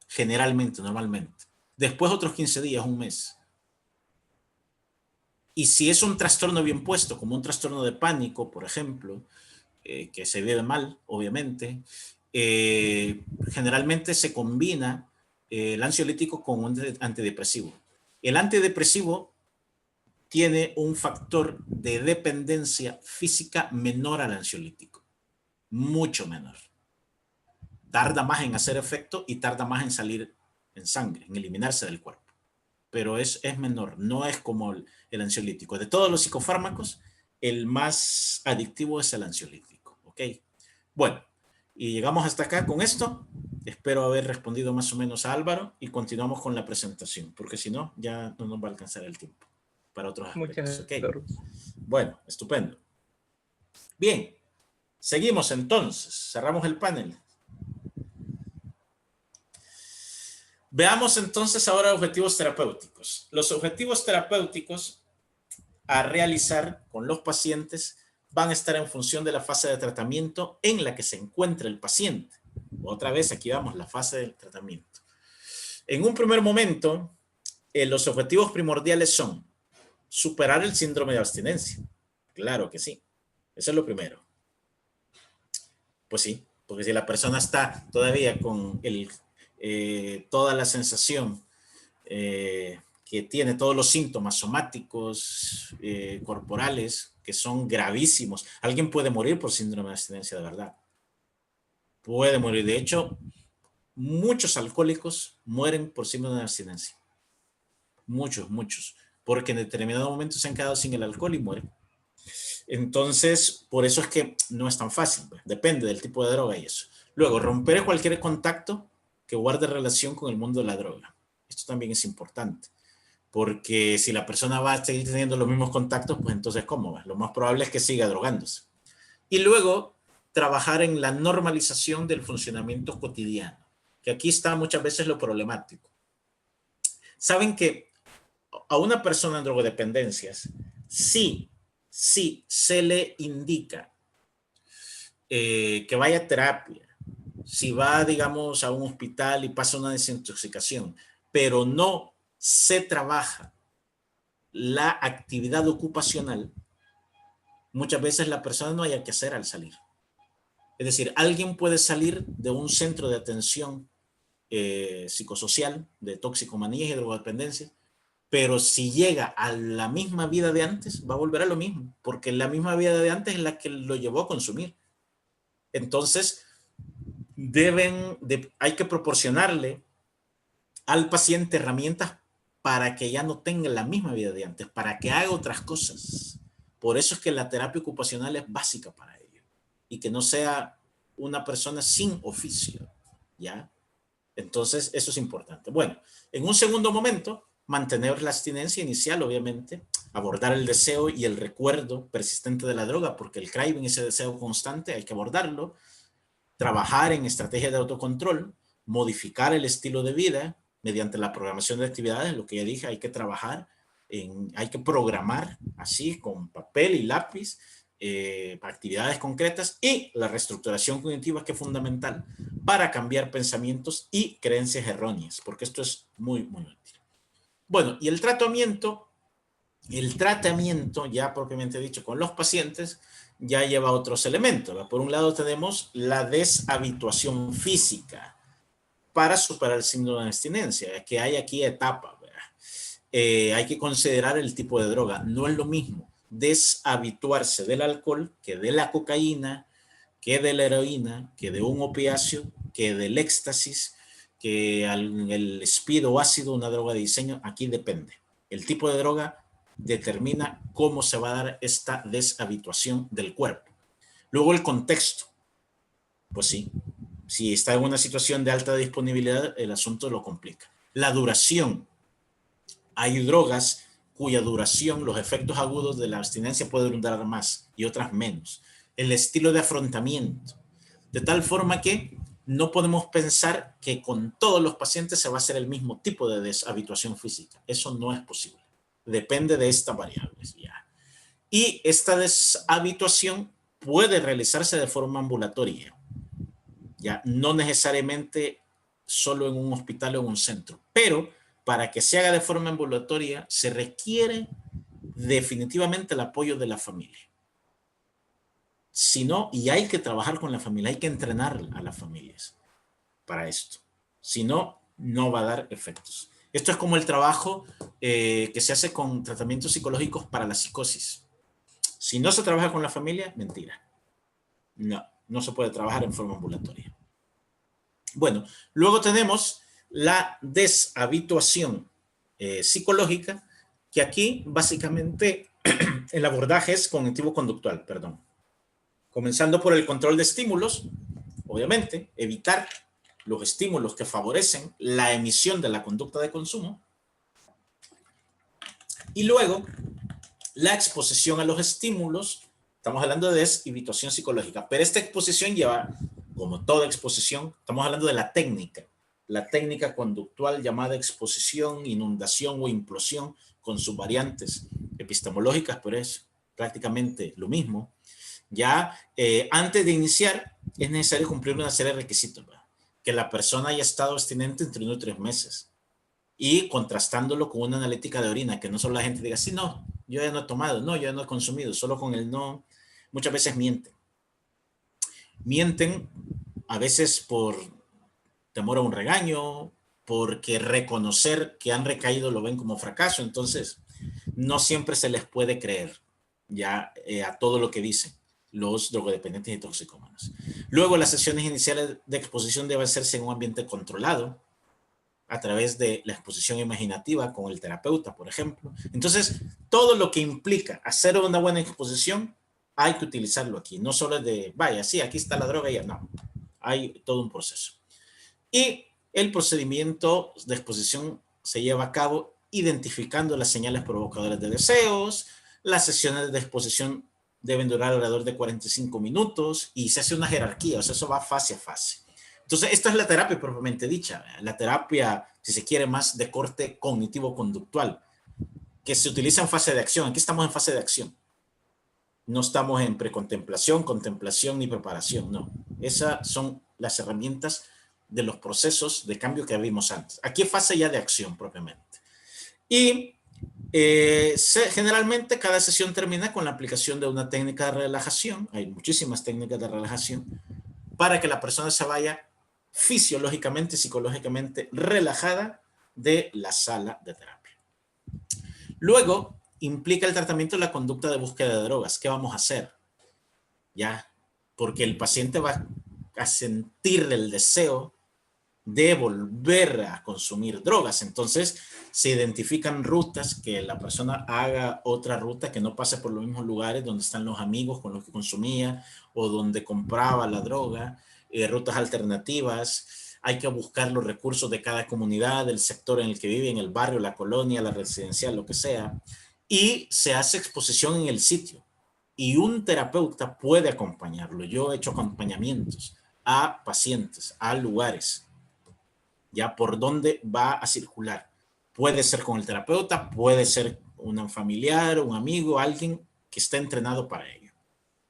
Generalmente, normalmente. Después otros 15 días, un mes. Y si es un trastorno bien puesto, como un trastorno de pánico, por ejemplo, que se vive mal, obviamente, generalmente se combina el ansiolítico con un antidepresivo. El antidepresivo tiene un factor de dependencia física menor al ansiolítico, mucho menor. Tarda más en hacer efecto y tarda más en salir en sangre, en eliminarse del cuerpo. Pero es menor, no es como el ansiolítico. De todos los psicofármacos, el más adictivo es el ansiolítico. ¿Ok? Bueno, y llegamos hasta acá con esto. Espero haber respondido más o menos a Álvaro y continuamos con la presentación, porque si no, ya no nos va a alcanzar el tiempo para otros aspectos. ¿Okay? Bueno, estupendo. Bien, seguimos entonces. Cerramos el panel. Veamos entonces ahora objetivos terapéuticos. Los objetivos terapéuticos a realizar con los pacientes van a estar en función de la fase de tratamiento en la que se encuentra el paciente. Otra vez aquí vamos, la fase del tratamiento. En un primer momento, los objetivos primordiales son superar el síndrome de abstinencia. Claro que sí. Eso es lo primero. Pues sí, porque si la persona está todavía con toda la sensación que tiene, todos los síntomas somáticos, corporales, que son gravísimos. Alguien puede morir por síndrome de abstinencia, de verdad. Puede morir. De hecho, muchos alcohólicos mueren por síndrome de abstinencia. Muchos. Porque en determinado momento se han quedado sin el alcohol y mueren. Entonces, por eso es que no es tan fácil. Pues. Depende del tipo de droga y eso. Luego, romper cualquier contacto que guarde relación con el mundo de la droga. Esto también es importante. Porque si la persona va a seguir teniendo los mismos contactos, pues entonces, ¿cómo va? Lo más probable es que siga drogándose. Y luego, trabajar en la normalización del funcionamiento cotidiano. Que aquí está muchas veces lo problemático. Saben que a una persona en drogodependencias, sí se le indica que vaya a terapia, si va, digamos, a un hospital y pasa una desintoxicación, pero no se trabaja la actividad ocupacional, muchas veces la persona no haya que hacer al salir. Es decir, alguien puede salir de un centro de atención psicosocial, de toxicomanías y drogodependencia, pero si llega a la misma vida de antes, va a volver a lo mismo, porque la misma vida de antes es la que lo llevó a consumir. Entonces, hay que proporcionarle al paciente herramientas para que ya no tenga la misma vida de antes, para que haga otras cosas. Por eso es que la terapia ocupacional es básica para ello, y que no sea una persona sin oficio, ¿ya? Entonces, eso es importante. Bueno, en un segundo momento, mantener la abstinencia inicial, obviamente, abordar el deseo y el recuerdo persistente de la droga, porque el craving, ese deseo constante, hay que abordarlo, trabajar en estrategias de autocontrol, modificar el estilo de vida mediante la programación de actividades, lo que ya dije, hay que trabajar, hay que programar así con papel y lápiz, actividades concretas, y la reestructuración cognitiva, que es fundamental para cambiar pensamientos y creencias erróneas, porque esto es muy útil. Bueno, y el tratamiento ya propiamente dicho con los pacientes ya lleva otros elementos, ¿verdad? Por un lado tenemos la deshabituación física para superar el síndrome de abstinencia, que hay aquí etapas, ¿verdad? Hay que considerar el tipo de droga. No es lo mismo deshabituarse del alcohol que de la cocaína, que de la heroína, que de un opiáceo, que del éxtasis, que el speed o ácido, una droga de diseño. Aquí depende. El tipo de droga determina cómo se va a dar esta deshabituación del cuerpo. Luego el contexto. Pues sí, si está en una situación de alta disponibilidad, el asunto lo complica. La duración. Hay drogas cuya duración, los efectos agudos de la abstinencia pueden durar más y otras menos. El estilo de afrontamiento. De tal forma que no podemos pensar que con todos los pacientes se va a hacer el mismo tipo de deshabituación física. Eso no es posible. Depende de estas variables. Ya. Y esta deshabituación puede realizarse de forma ambulatoria. Ya, no necesariamente solo en un hospital o en un centro. Pero para que se haga de forma ambulatoria se requiere definitivamente el apoyo de la familia. Si no, y hay que trabajar con la familia, hay que entrenar a las familias para esto. Si no, no va a dar efectos. Esto es como el trabajo que se hace con tratamientos psicológicos para la psicosis. Si no se trabaja con la familia, mentira. No se puede trabajar en forma ambulatoria. Bueno, luego tenemos la deshabituación psicológica, que aquí básicamente el abordaje es cognitivo-conductual, perdón. Comenzando por el control de estímulos, obviamente, evitar los estímulos que favorecen la emisión de la conducta de consumo. Y luego, la exposición a los estímulos. Estamos hablando de deshabituación psicológica, pero esta exposición lleva, como toda exposición, estamos hablando de la técnica conductual llamada exposición, inundación o implosión, con sus variantes epistemológicas, pero es prácticamente lo mismo. Ya antes de iniciar es necesario cumplir una serie de requisitos, ¿verdad? Que la persona haya estado abstinente entre 1 y 3 meses, y contrastándolo con una analítica de orina, que no solo la gente diga, sí, no, yo ya no he tomado, no, yo ya no he consumido, solo con el no, muchas veces mienten. Mienten a veces por temor a un regaño, porque reconocer que han recaído lo ven como fracaso, entonces no siempre se les puede creer ya a todo lo que dicen los drogodependientes y toxicómanos. Luego, las sesiones iniciales de exposición deben hacerse en un ambiente controlado, a través de la exposición imaginativa con el terapeuta, por ejemplo. Entonces, todo lo que implica hacer una buena exposición, hay que utilizarlo aquí. No solo es de, vaya, sí, aquí está la droga y ya, no. Hay todo un proceso. Y el procedimiento de exposición se lleva a cabo identificando las señales provocadoras de deseos. Las sesiones de exposición deben durar alrededor de 45 minutos y se hace una jerarquía, o sea, eso va fase a fase. Entonces, esta es la terapia propiamente dicha, la terapia, si se quiere, más de corte cognitivo-conductual, que se utiliza en fase de acción. Aquí estamos en fase de acción. No estamos en precontemplación, contemplación ni preparación, no. Esas son las herramientas de los procesos de cambio que vimos antes. Aquí es fase ya de acción propiamente. Y generalmente cada sesión termina con la aplicación de una técnica de relajación. Hay muchísimas técnicas de relajación para que la persona se vaya fisiológicamente, psicológicamente relajada de la sala de terapia. Luego, implica el tratamiento de la conducta de búsqueda de drogas. ¿Qué vamos a hacer? Ya, porque el paciente va a sentir el deseo de volver a consumir drogas. Entonces, se identifican rutas, que la persona haga otra ruta que no pase por los mismos lugares donde están los amigos con los que consumía o donde compraba la droga, rutas alternativas. Hay que buscar los recursos de cada comunidad, del sector en el que vive, en el barrio, la colonia, la residencial, lo que sea. Y se hace exposición en el sitio. Y un terapeuta puede acompañarlo. Yo he hecho acompañamientos a pacientes, a lugares, ya por dónde va a circular. Puede ser con el terapeuta, puede ser un familiar, un amigo, alguien que esté entrenado para ello.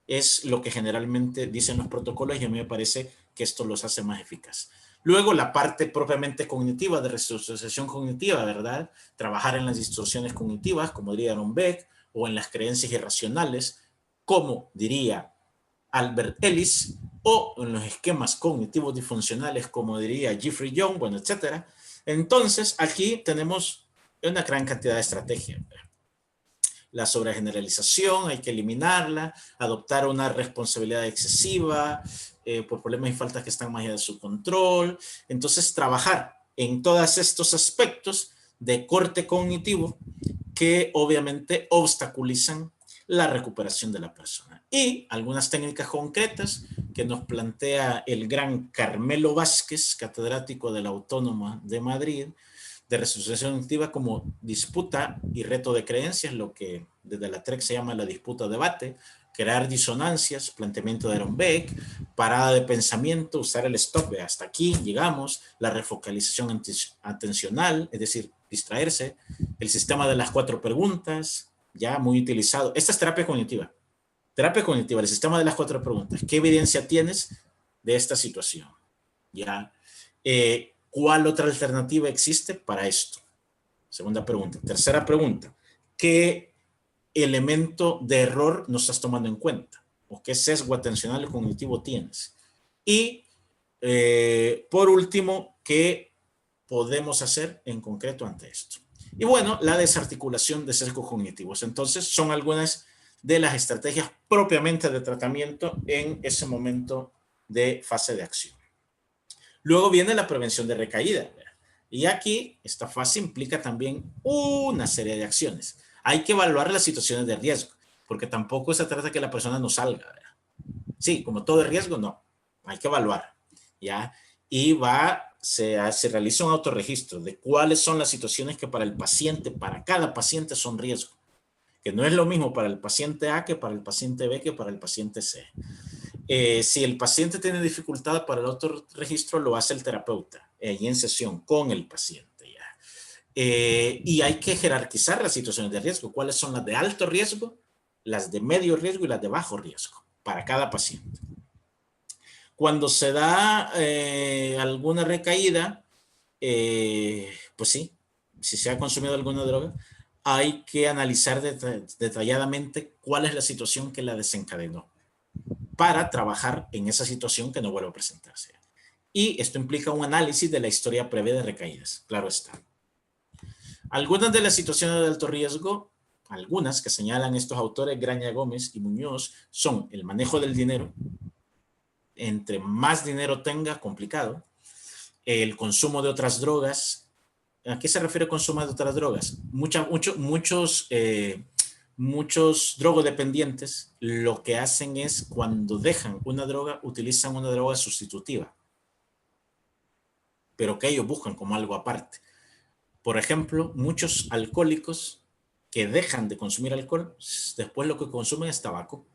Es lo que generalmente dicen los protocolos y a mí me parece que esto los hace más eficaz. Luego, la parte propiamente cognitiva, de resocialización cognitiva, ¿verdad? Trabajar en las distorsiones cognitivas, como diría Aaron Beck, o en las creencias irracionales, como diría Albert Ellis, o en los esquemas cognitivos disfuncionales, como diría Jeffrey Young, bueno, etcétera. Entonces, aquí tenemos una gran cantidad de estrategias. La sobregeneralización, hay que eliminarla, adoptar una responsabilidad excesiva por problemas y faltas que están más allá de su control. Entonces, trabajar en todos estos aspectos de corte cognitivo que obviamente obstaculizan la recuperación de la persona. Y algunas técnicas concretas que nos plantea el gran Carmelo Vázquez, catedrático de la Autónoma de Madrid, de resocialización cognitiva, como disputa y reto de creencias, lo que desde la TREC se llama la disputa-debate, crear disonancias, planteamiento de Aaron Beck, parada de pensamiento, usar el stop, hasta aquí llegamos, la refocalización atencional, es decir, distraerse, el sistema de las 4 preguntas, ya muy utilizado. Esta es terapia cognitiva. Terapia cognitiva, el sistema de las 4 preguntas. ¿Qué evidencia tienes de esta situación? ¿Ya? ¿Cuál otra alternativa existe para esto? Segunda pregunta. Tercera pregunta. ¿Qué elemento de error no estás tomando en cuenta? ¿O qué sesgo atencional o cognitivo tienes? Y por último, ¿qué podemos hacer en concreto ante esto? Y bueno, la desarticulación de sesgos cognitivos. Entonces, son algunas de las estrategias propiamente de tratamiento en ese momento de fase de acción. Luego viene la prevención de recaída. Y aquí, esta fase implica también una serie de acciones. Hay que evaluar las situaciones de riesgo, porque tampoco se trata de que la persona no salga, ¿verdad? Sí, como todo es riesgo, no. Hay que evaluar, ¿ya? Y se realiza un autorregistro de cuáles son las situaciones que para el paciente, para cada paciente son riesgo. Que no es lo mismo para el paciente A que para el paciente B que para el paciente C. Si el paciente tiene dificultad para el autorregistro, lo hace el terapeuta, y en sesión con el paciente. ¿Ya? Y hay que jerarquizar las situaciones de riesgo. ¿Cuáles son las de alto riesgo, las de medio riesgo y las de bajo riesgo para cada paciente? Cuando se da alguna recaída, pues sí, si se ha consumido alguna droga, hay que analizar detalladamente cuál es la situación que la desencadenó para trabajar en esa situación que no vuelva a presentarse. Y esto implica un análisis de la historia previa de recaídas, claro está. Algunas de las situaciones de alto riesgo, algunas que señalan estos autores, Graña Gómez y Muñoz, son el manejo del dinero. Entre más dinero tenga, complicado. El consumo de otras drogas. ¿A qué se refiere consumo de otras drogas? Muchos drogodependientes lo que hacen es, cuando dejan una droga, utilizan una droga sustitutiva, pero que ellos buscan como algo aparte. Por ejemplo, muchos alcohólicos que dejan de consumir alcohol, después lo que consumen es tabaco.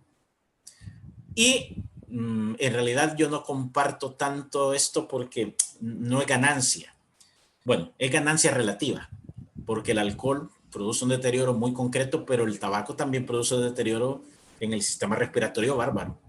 Y en realidad yo no comparto tanto esto porque no es ganancia. Bueno, es ganancia relativa, porque el alcohol produce un deterioro muy concreto, pero el tabaco también produce un deterioro en el sistema respiratorio bárbaro.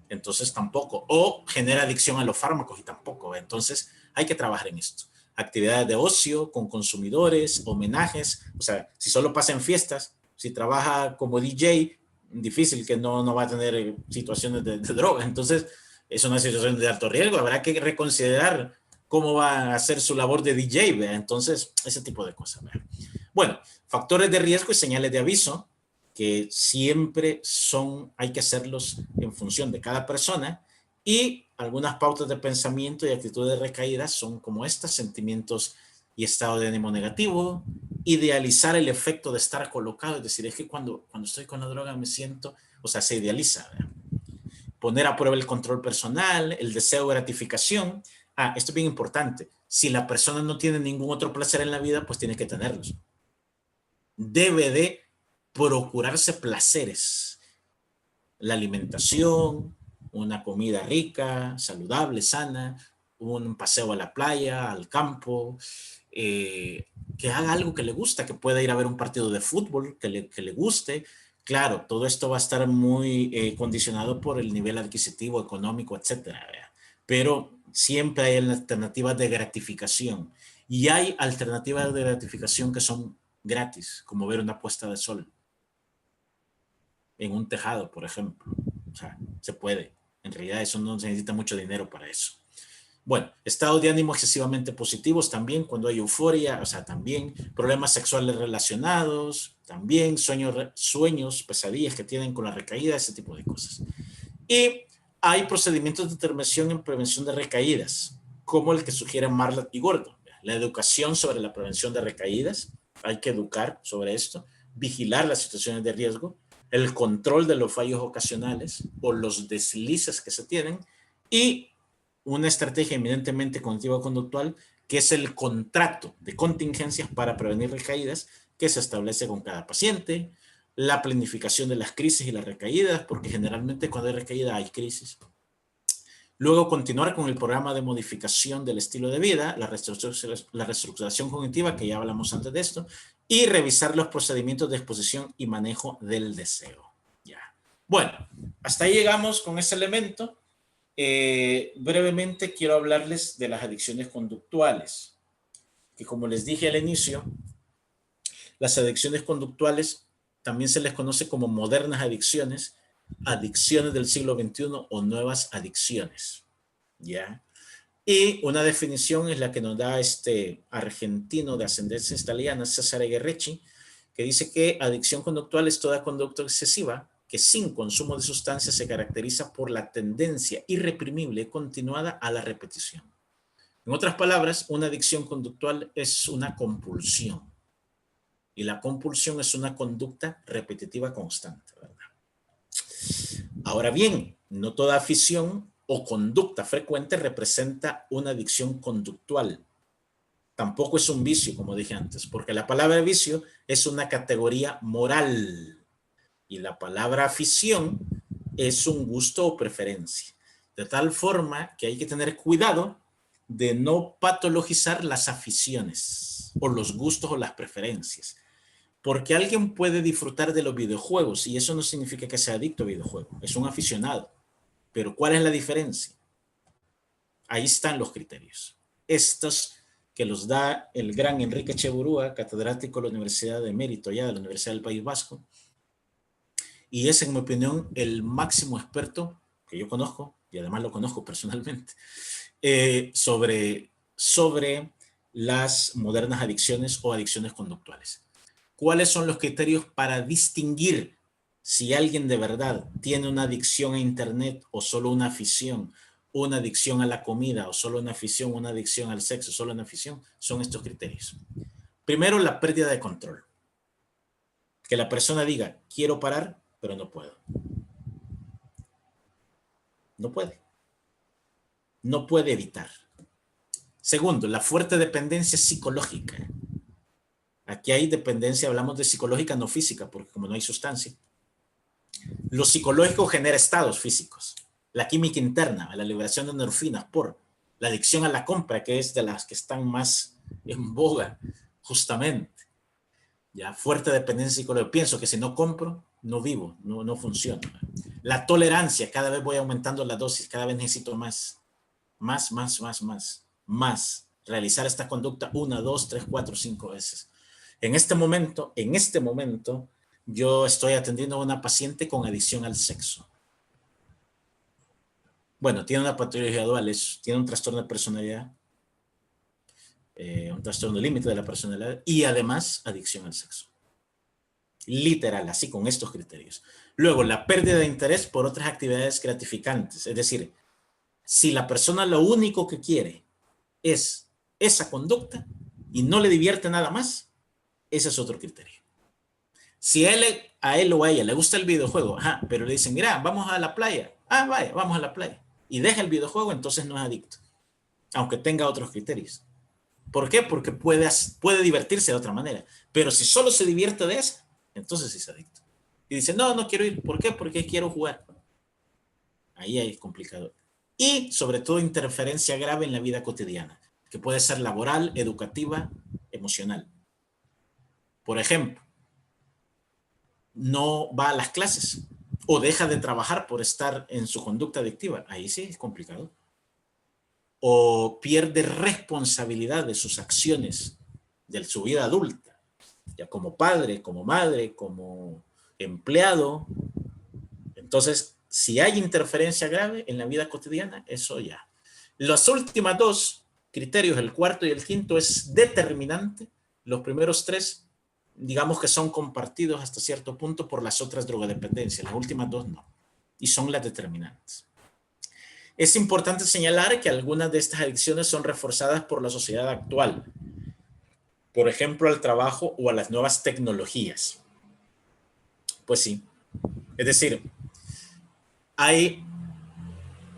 Entonces tampoco, o genera adicción a los fármacos y tampoco. Entonces hay que trabajar en esto. Actividades de ocio con consumidores, homenajes, o sea, si solo pasa en fiestas, si trabaja como DJ, difícil que no va a tener situaciones de droga. Entonces es una situación de alto riesgo, habrá que reconsiderar cómo va a hacer su labor de DJ, ¿vea? Entonces ese tipo de cosas, ¿vea? Bueno, factores de riesgo y señales de aviso, que siempre hay que hacerlos en función de cada persona, y algunas pautas de pensamiento y actitud de recaída son como estas: sentimientos y estado de ánimo negativo, idealizar el efecto de estar colocado, es decir, es que cuando estoy con la droga me siento, o sea, se idealiza, ¿verdad? Poner a prueba el control personal, el deseo de gratificación. Esto es bien importante. Si la persona no tiene ningún otro placer en la vida, pues tiene que tenerlos. Debe de procurarse placeres. La alimentación, una comida rica, saludable, sana, un paseo a la playa, al campo, que haga algo que le gusta, que pueda ir a ver un partido de fútbol que le guste. Claro, todo esto va a estar muy condicionado por el nivel adquisitivo, económico, etcétera. Pero siempre hay alternativas de gratificación. Y hay alternativas de gratificación que son gratis, como ver una puesta de sol en un tejado, por ejemplo. O sea, se puede. En realidad eso no se necesita mucho dinero para eso. Bueno, estados de ánimo excesivamente positivos también, cuando hay euforia, o sea, también problemas sexuales relacionados, también sueños, pesadillas que tienen con la recaída, ese tipo de cosas. Y hay procedimientos de intervención en prevención de recaídas, como el que sugiere Marlatt y Gordon. La educación sobre la prevención de recaídas, hay que educar sobre esto, vigilar las situaciones de riesgo, el control de los fallos ocasionales o los deslices que se tienen, y una estrategia eminentemente cognitivo-conductual, que es el contrato de contingencias para prevenir recaídas que se establece con cada paciente, la planificación de las crisis y las recaídas, porque generalmente cuando hay recaída hay crisis. Luego continuar con el programa de modificación del estilo de vida, la reestructuración cognitiva, que ya hablamos antes de esto, y revisar los procedimientos de exposición y manejo del deseo. Ya. Bueno, hasta ahí llegamos con ese elemento. Brevemente quiero hablarles de las adicciones conductuales, que como les dije al inicio, las adicciones conductuales también se les conoce como modernas adicciones, adicciones del siglo XXI o nuevas adicciones, ¿ya? Y una definición es la que nos da este argentino de ascendencia italiana, Cesare Guerrecci, que dice que adicción conductual es toda conducta excesiva que sin consumo de sustancias se caracteriza por la tendencia irreprimible continuada a la repetición. En otras palabras, una adicción conductual es una compulsión. Y la compulsión es una conducta repetitiva constante, ¿verdad? Ahora bien, no toda afición o conducta frecuente representa una adicción conductual. Tampoco es un vicio, como dije antes, porque la palabra vicio es una categoría moral y la palabra afición es un gusto o preferencia. De tal forma que hay que tener cuidado de no patologizar las aficiones o los gustos o las preferencias. Porque alguien puede disfrutar de los videojuegos y eso no significa que sea adicto a videojuegos. Es un aficionado. Pero ¿cuál es la diferencia? Ahí están los criterios. Estos que los da el gran Enrique Echeburúa, catedrático de la Universidad de Mérito, ya de la Universidad del País Vasco, y es, en mi opinión, el máximo experto que yo conozco, y además lo conozco personalmente, sobre las modernas adicciones o adicciones conductuales. ¿Cuáles son los criterios para distinguir si alguien de verdad tiene una adicción a Internet o solo una afición, una adicción a la comida o solo una afición, una adicción al sexo, solo una afición? Son estos criterios. Primero, la pérdida de control. Que la persona diga, quiero parar, pero no puedo. No puede. No puede evitar. Segundo, la fuerte dependencia psicológica. Aquí hay dependencia, hablamos de psicológica, no física, porque como no hay sustancia. Lo psicológico genera estados físicos. La química interna, la liberación de endorfinas por la adicción a la compra, que es de las que están más en boga, justamente. Ya, fuerte dependencia psicológica. Pienso que si no compro, no vivo, no funciona. La tolerancia, cada vez voy aumentando la dosis, cada vez necesito más. Más. Realizar esta conducta 1, 2, 3, 4, 5 veces. En este momento, yo estoy atendiendo a una paciente con adicción al sexo. Bueno, tiene una patología dual, tiene un trastorno de personalidad, un trastorno límite de la personalidad y además adicción al sexo. Literal, así con estos criterios. Luego, la pérdida de interés por otras actividades gratificantes. Es decir, si la persona lo único que quiere es esa conducta y no le divierte nada más, ese es otro criterio. Si a él o a ella le gusta el videojuego, pero le dicen, mira, vamos a la playa. Vaya, vamos a la playa. Y deja el videojuego, entonces no es adicto. Aunque tenga otros criterios. ¿Por qué? Porque puede divertirse de otra manera. Pero si solo se divierte de esa, entonces sí es adicto. Y dice, no quiero ir. ¿Por qué? Porque quiero jugar. Ahí es complicado. Y sobre todo interferencia grave en la vida cotidiana, que puede ser laboral, educativa, emocional. Por ejemplo, no va a las clases o deja de trabajar por estar en su conducta adictiva. Ahí sí es complicado. O pierde responsabilidad de sus acciones, de su vida adulta, ya como padre, como madre, como empleado. Entonces, si hay interferencia grave en la vida cotidiana, eso ya. Las últimas dos criterios, el cuarto y el quinto, es determinante. Los primeros tres, digamos que son compartidos hasta cierto punto por las otras drogodependencias. Las últimas dos no. Y son las determinantes. Es importante señalar que algunas de estas adicciones son reforzadas por la sociedad actual. Por ejemplo, al trabajo o a las nuevas tecnologías. Pues sí. Es decir, hay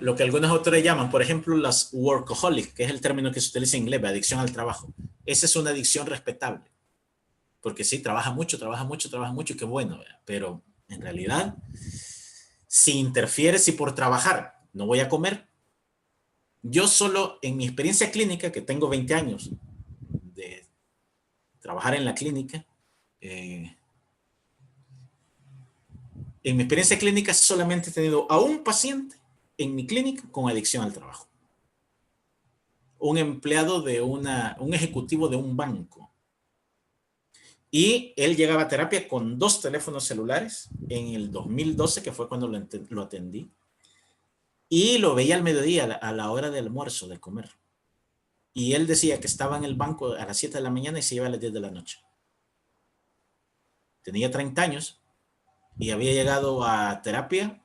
lo que algunos autores llaman, por ejemplo, las workaholic, que es el término que se utiliza en inglés, adicción al trabajo. Esa es una adicción respetable. Porque sí, trabaja mucho, y qué bueno, ¿verdad? Pero en realidad, si interfiere, si por trabajar no voy a comer, yo solo en mi experiencia clínica, que tengo 20 años de trabajar en la clínica, en mi experiencia clínica solamente he tenido a un paciente en mi clínica con adicción al trabajo. Un empleado de un ejecutivo de un banco. Y él llegaba a terapia con 2 teléfonos celulares en el 2012, que fue cuando lo atendí. Y lo veía al mediodía, a la hora del almuerzo, de comer. Y él decía que estaba en el banco a las 7 de la mañana y se iba a las 10 de la noche. Tenía 30 años y había llegado a terapia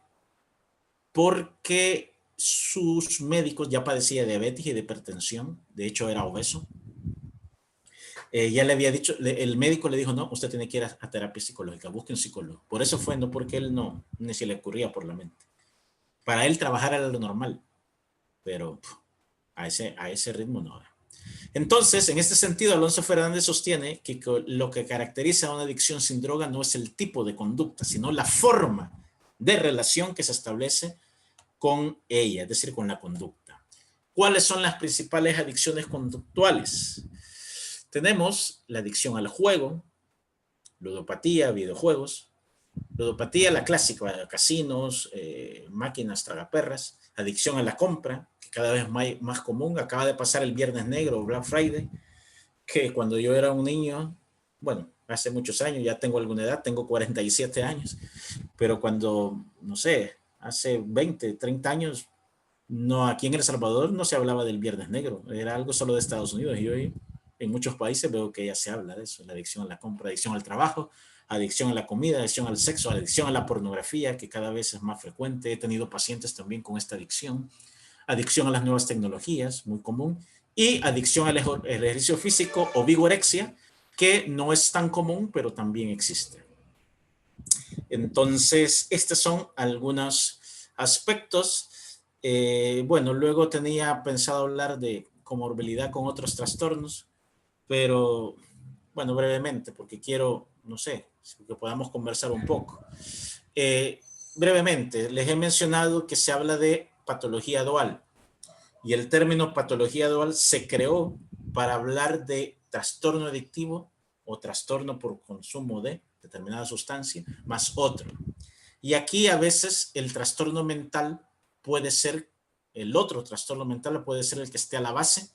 porque sus médicos ya padecía diabetes y de hipertensión. De hecho, era obeso. Ya le había dicho, el médico le dijo, no, usted tiene que ir a terapia psicológica, busque un psicólogo. Por eso fue, no porque él no, ni se le ocurría por la mente. Para él trabajar era lo normal, pero a ese ritmo no. Entonces, en este sentido, Alonso Fernández sostiene que lo que caracteriza a una adicción sin droga no es el tipo de conducta, sino la forma de relación que se establece con ella, es decir, con la conducta. ¿Cuáles son las principales adicciones conductuales? Tenemos la adicción al juego, ludopatía, videojuegos. Ludopatía, la clásica, casinos, máquinas tragaperras. Adicción a la compra, que cada vez más común. Acaba de pasar el Viernes Negro o Black Friday, que cuando yo era un niño, bueno, hace muchos años, ya tengo alguna edad, tengo 47 años, pero cuando, no sé, hace 20, 30 años, no, aquí en El Salvador no se hablaba del Viernes Negro, era algo solo de Estados Unidos, y hoy en muchos países veo que ya se habla de eso, la adicción a la compra, adicción al trabajo, adicción a la comida, adicción al sexo, adicción a la pornografía, que cada vez es más frecuente. He tenido pacientes también con esta adicción a las nuevas tecnologías, muy común, y adicción al ejercicio físico o vigorexia, que no es tan común, pero también existe. Entonces, estos son algunos aspectos. Bueno, luego tenía pensado hablar de comorbilidad con otros trastornos, pero bueno, brevemente, porque quiero, no sé, que podamos conversar un poco. Brevemente, les he mencionado que se habla de patología dual, y el término patología dual se creó para hablar de trastorno adictivo o trastorno por consumo de determinada sustancia, más otro. Y aquí a veces el trastorno mental puede ser, el otro trastorno mental puede ser el que esté a la base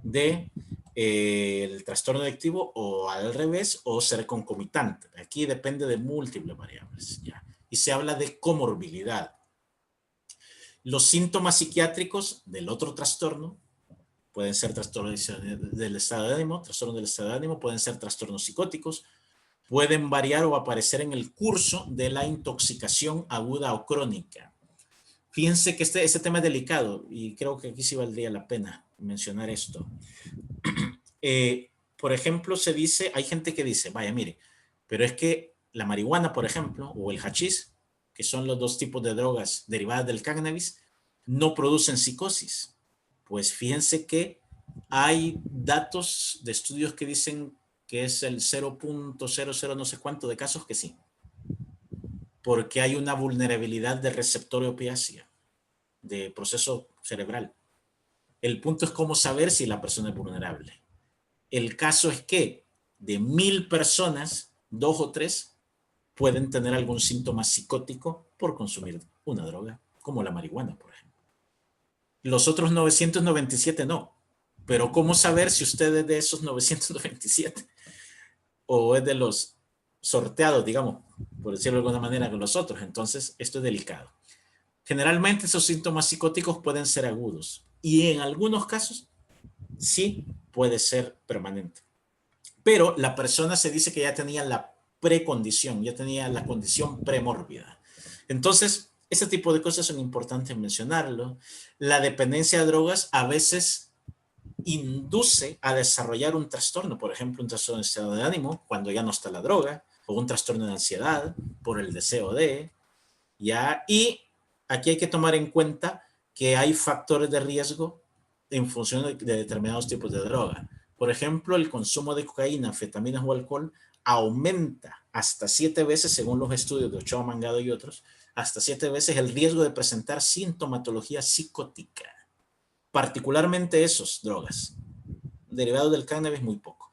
de el trastorno adictivo, o al revés, o ser concomitante. Aquí depende de múltiples variables, ¿ya? Y se habla de comorbilidad. Los síntomas psiquiátricos del otro trastorno pueden ser trastornos del estado de ánimo, pueden ser trastornos psicóticos, pueden variar o aparecer en el curso de la intoxicación aguda o crónica. Fíjense que este tema es delicado y creo que aquí sí valdría la pena mencionar esto. Por ejemplo, hay gente que dice, vaya, mire, pero es que la marihuana, por ejemplo, o el hachís, que son los dos tipos de drogas derivadas del cannabis, no producen psicosis. Pues fíjense que hay datos de estudios que dicen que es el 0.00 no sé cuánto de casos que sí, porque hay una vulnerabilidad del receptor opiáceo, de proceso cerebral. El punto es cómo saber si la persona es vulnerable. El caso es que de 1000 personas, 2 o 3 pueden tener algún síntoma psicótico por consumir una droga, como la marihuana, por ejemplo. Los otros 997 no. Pero ¿cómo saber si usted es de esos 997? O es de los sorteados, digamos, por decirlo de alguna manera, con los otros. Entonces, esto es delicado. Generalmente esos síntomas psicóticos pueden ser agudos y en algunos casos sí puede ser permanente. Pero la persona se dice que ya tenía la precondición, ya tenía la condición premórbida. Entonces, este tipo de cosas son importantes mencionarlo. La dependencia de drogas a veces induce a desarrollar un trastorno, por ejemplo, un trastorno de estado de ánimo cuando ya no está la droga, o un trastorno de ansiedad por el deseo de, ¿ya? Y aquí hay que tomar en cuenta que hay factores de riesgo en función de determinados tipos de droga. Por ejemplo, el consumo de cocaína, anfetaminas o alcohol aumenta hasta 7 veces, según los estudios de Ochoa, Mangado y otros, hasta 7 veces el riesgo de presentar sintomatología psicótica. Particularmente esos drogas. Derivados del cannabis, muy poco.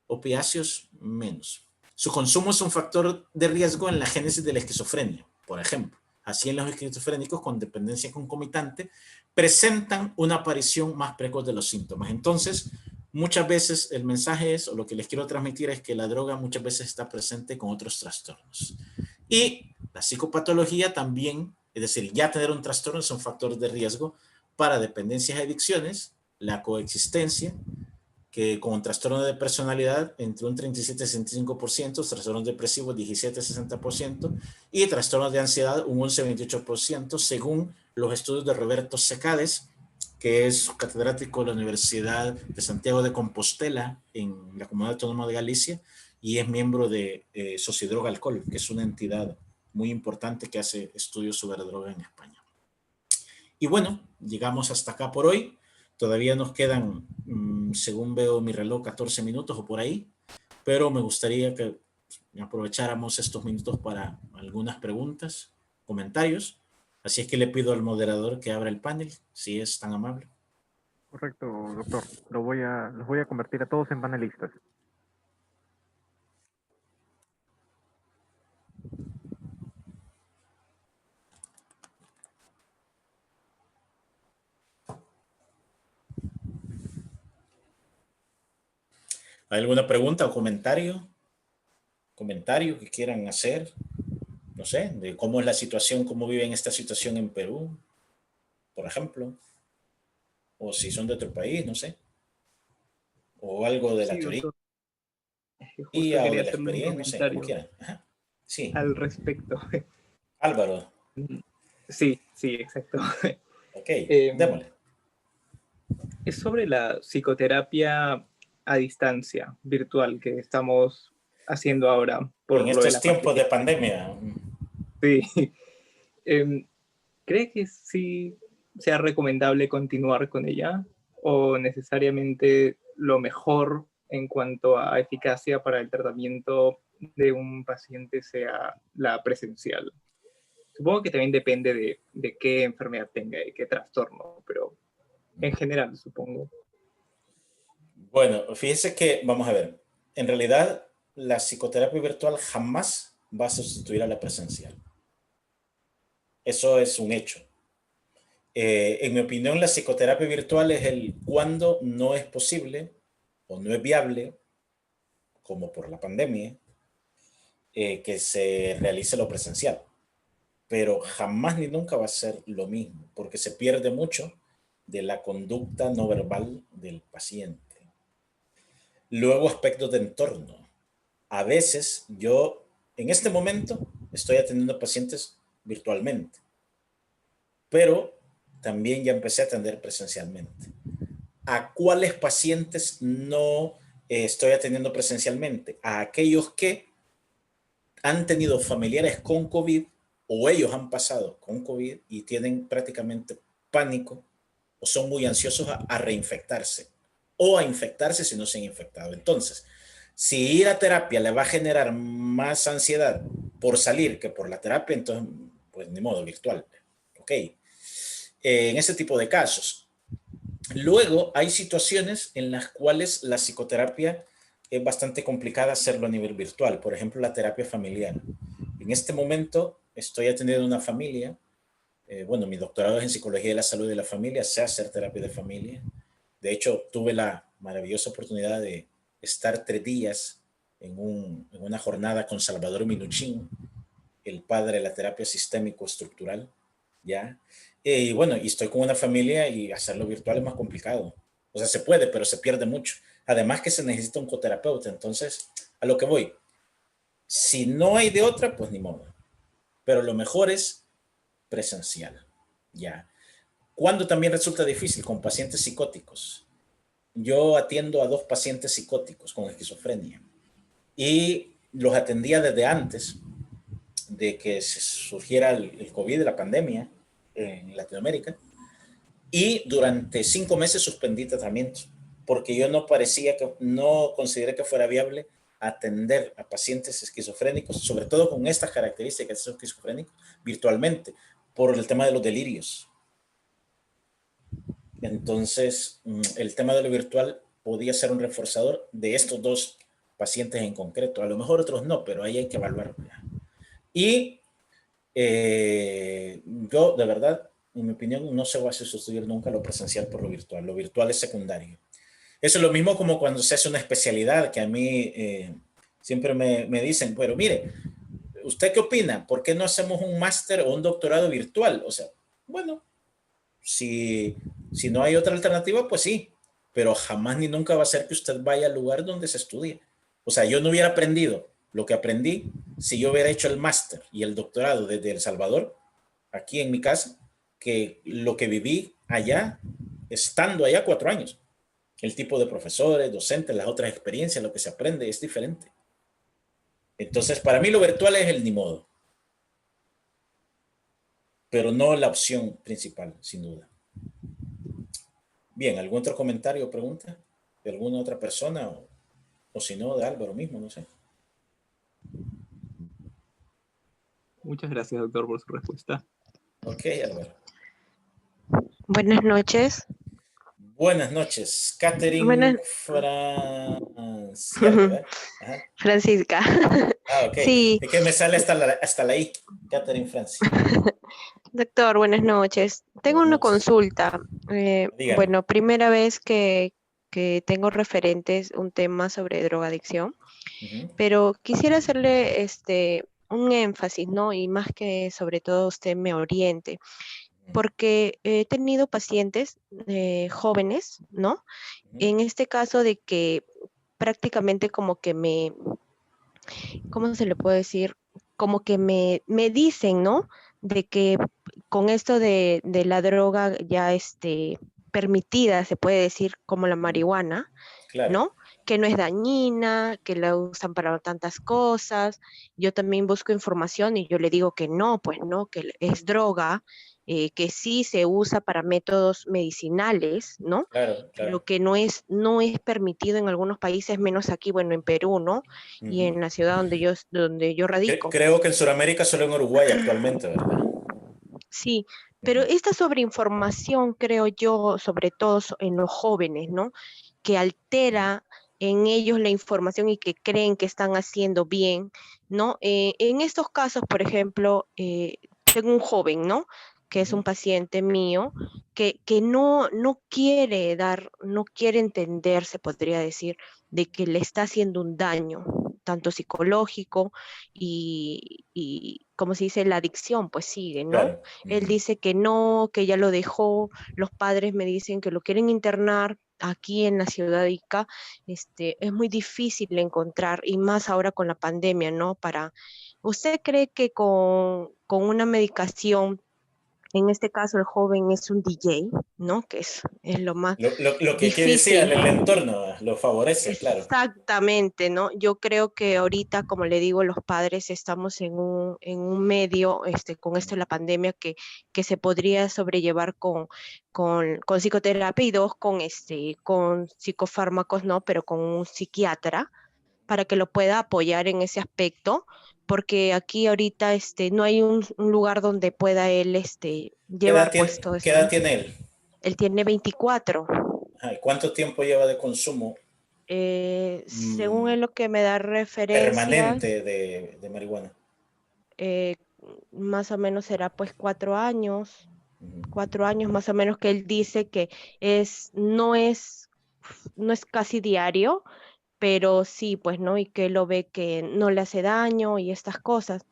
Opiáceos, menos. Su consumo es un factor de riesgo en la génesis de la esquizofrenia, por ejemplo. Así, en los esquizofrénicos con dependencia concomitante presentan una aparición más precoz de los síntomas. Entonces, muchas veces el mensaje es, o lo que les quiero transmitir es que la droga muchas veces está presente con otros trastornos. Y la psicopatología también, es decir, ya tener un trastorno es un factor de riesgo para dependencias y adicciones, la coexistencia, que con trastorno de personalidad entre un 37 y 65%, trastornos depresivos 17 y 60%, y trastornos de ansiedad un 11 y 28%, según los estudios de Roberto Secades, que es catedrático de la Universidad de Santiago de Compostela en la Comunidad Autónoma de Galicia, y es miembro de Sociedroga Alcohol, que es una entidad muy importante que hace estudios sobre droga en España. Y bueno, llegamos hasta acá por hoy. Todavía nos quedan, según veo mi reloj, 14 minutos o por ahí, pero me gustaría que aprovecháramos estos minutos para algunas preguntas, comentarios. Así es que le pido al moderador que abra el panel, si es tan amable. Correcto, doctor. Los voy a convertir a todos en panelistas. ¿Hay alguna pregunta o comentario? ¿Comentario que quieran hacer? No sé, de cómo es la situación, cómo viven esta situación en Perú, por ejemplo. O si son de otro país, no sé. O algo de la Sí, teoría doctor. Justo o quería de la hacerle un experiencia, no sé, como comentario quieran. Ajá. Sí. al respecto. Álvaro. Sí, sí, exacto. Ok, Em, démosle. es sobre la psicoterapia a distancia, virtual, que estamos haciendo ahora En por lo de estos la tiempos de pandemia. pandemia. Sí. ¿Cree que sí sea recomendable continuar con ella o necesariamente lo mejor en cuanto a eficacia para el tratamiento de un paciente sea la presencial? Supongo que también depende de qué enfermedad tenga y qué trastorno, pero en general supongo. Bueno, fíjese que, vamos a ver, en realidad la psicoterapia virtual jamás va a sustituir a la presencial. Eso es un hecho. En mi opinión, la psicoterapia virtual es el cuando no es posible o no es viable, como por la pandemia, que se realice lo presencial. Pero jamás ni nunca va a ser lo mismo, porque se pierde mucho de la conducta no verbal del paciente. Luego, aspectos de entorno. A veces yo, en este momento, estoy atendiendo pacientes virtualmente, pero también ya empecé a atender presencialmente. ¿A cuáles pacientes no estoy atendiendo presencialmente? A aquellos que han tenido familiares con COVID o ellos han pasado con COVID y tienen prácticamente pánico o son muy ansiosos a reinfectarse o a infectarse si no se han infectado. Entonces, si ir a terapia le va a generar más ansiedad por salir que por la terapia, entonces, pues ni modo, virtual. Ok. En ese tipo de casos. Luego, hay situaciones en las cuales la psicoterapia es bastante complicada hacerlo a nivel virtual. Por ejemplo, la terapia familiar. En este momento estoy atendiendo una familia. Bueno, mi doctorado es en psicología de la salud y de la familia. Sé hacer terapia de familia. De hecho, tuve la maravillosa oportunidad de estar 3 días en una jornada con Salvador Minuchin, el padre de la terapia sistémico-estructural, ¿ya? Y bueno, y estoy con una familia y hacerlo virtual es más complicado. O sea, se puede, pero se pierde mucho. Además que se necesita un coterapeuta. Entonces, a lo que voy, si no hay de otra, pues ni modo. Pero lo mejor es presencial, ¿ya? ¿Cuándo también resulta difícil? Con pacientes psicóticos. Yo atiendo a 2 pacientes psicóticos con esquizofrenia y los atendía desde antes de que surgiera el COVID, la pandemia en Latinoamérica, y durante 5 meses suspendí tratamiento porque yo no consideré que fuera viable atender a pacientes esquizofrénicos, sobre todo con estas características de esquizofrénicos, virtualmente, por el tema de los delirios. Entonces, el tema de lo virtual podía ser un reforzador de estos 2 pacientes en concreto. A lo mejor otros no, pero ahí hay que evaluar. Y yo, de verdad, en mi opinión, no se va a sustituir nunca lo presencial por lo virtual. Lo virtual es secundario. Eso es lo mismo como cuando se hace una especialidad, que a mí siempre me dicen, pero mire, ¿usted qué opina? ¿Por qué no hacemos un máster o un doctorado virtual? O sea, bueno, si no hay otra alternativa, pues sí, pero jamás ni nunca va a ser que usted vaya al lugar donde se estudie. O sea, yo no hubiera aprendido lo que aprendí si yo hubiera hecho el máster y el doctorado desde El Salvador, aquí en mi casa, que lo que viví allá, estando allá 4 años. El tipo de profesores, docentes, las otras experiencias, lo que se aprende es diferente. Entonces, para mí lo virtual es el ni modo, pero no la opción principal, sin duda. Bien, ¿algún otro comentario o pregunta de alguna otra persona o si no, de Álvaro mismo? No sé. Muchas gracias, doctor, por su respuesta. Ok, Álvaro. Buenas noches. Buenas noches, Catherine Buenas, Francia, ¿verdad? Ajá. Francisca. Ah, ok. Sí, Es que me sale hasta la I, Catherine Francia. doctor, buenas noches. Tengo Buenas una noches. consulta. Dígame. Bueno, primera vez que que tengo referentes un tema sobre drogadicción, pero quisiera hacerle un énfasis, ¿no? Y más que sobre todo usted me oriente, porque he tenido pacientes jóvenes, ¿no? En este caso de que prácticamente como que ¿cómo se le puede decir? Como que me dicen, ¿no? De que con esto de la droga ya permitida, se puede decir, como la marihuana, Claro. ¿no? Que no es dañina, que la usan para tantas cosas. Yo también busco información y yo le digo que no, pues no, que es droga, que sí se usa para métodos medicinales, ¿no? Claro, Pero claro. que no es permitido en algunos países, menos aquí, bueno, en Perú, ¿no? Y en la ciudad donde yo radico. Creo que en Sudamérica solo en Uruguay actualmente, ¿verdad? Sí, pero esta sobreinformación, creo yo, sobre todo en los jóvenes, ¿no? Que altera en ellos la información y que creen que están haciendo bien, ¿no? En estos casos, por ejemplo, tengo un joven, ¿no? Que es un paciente mío, que no quiere no quiere entender, se podría decir, de que le está haciendo un daño, tanto psicológico y como se dice, la adicción, pues sigue, ¿no? Claro. Él dice que no, que ya lo dejó, los padres me dicen que lo quieren internar aquí en la ciudad de Ica. Es muy difícil encontrar, y más ahora con la pandemia, ¿no? ¿Usted cree que con una medicación, en este caso el joven es un DJ, ¿no? Que es lo más Lo que quiere decir, difícil. el entorno lo favorece, claro. Exactamente, ¿no? Yo creo que ahorita, como le digo, los padres estamos en un medio, con esto de la pandemia, que se podría sobrellevar con psicoterapia y dos, con psicofármacos, ¿no? Pero con un psiquiatra para que lo pueda apoyar en ese aspecto, porque aquí ahorita no hay un lugar donde pueda él llevar pues todo ¿Qué esto, edad ¿no? tiene él? Él tiene 24. Ajá, ¿y cuánto tiempo lleva de consumo Según mm, él lo que me da referencias, permanente de marihuana? eh, más o menos será pues 4 años, Ujú. 4 años más o menos que él dice que no es casi diario, pero sí, pues, ¿no? Y que él lo ve que no le hace daño y estas cosas.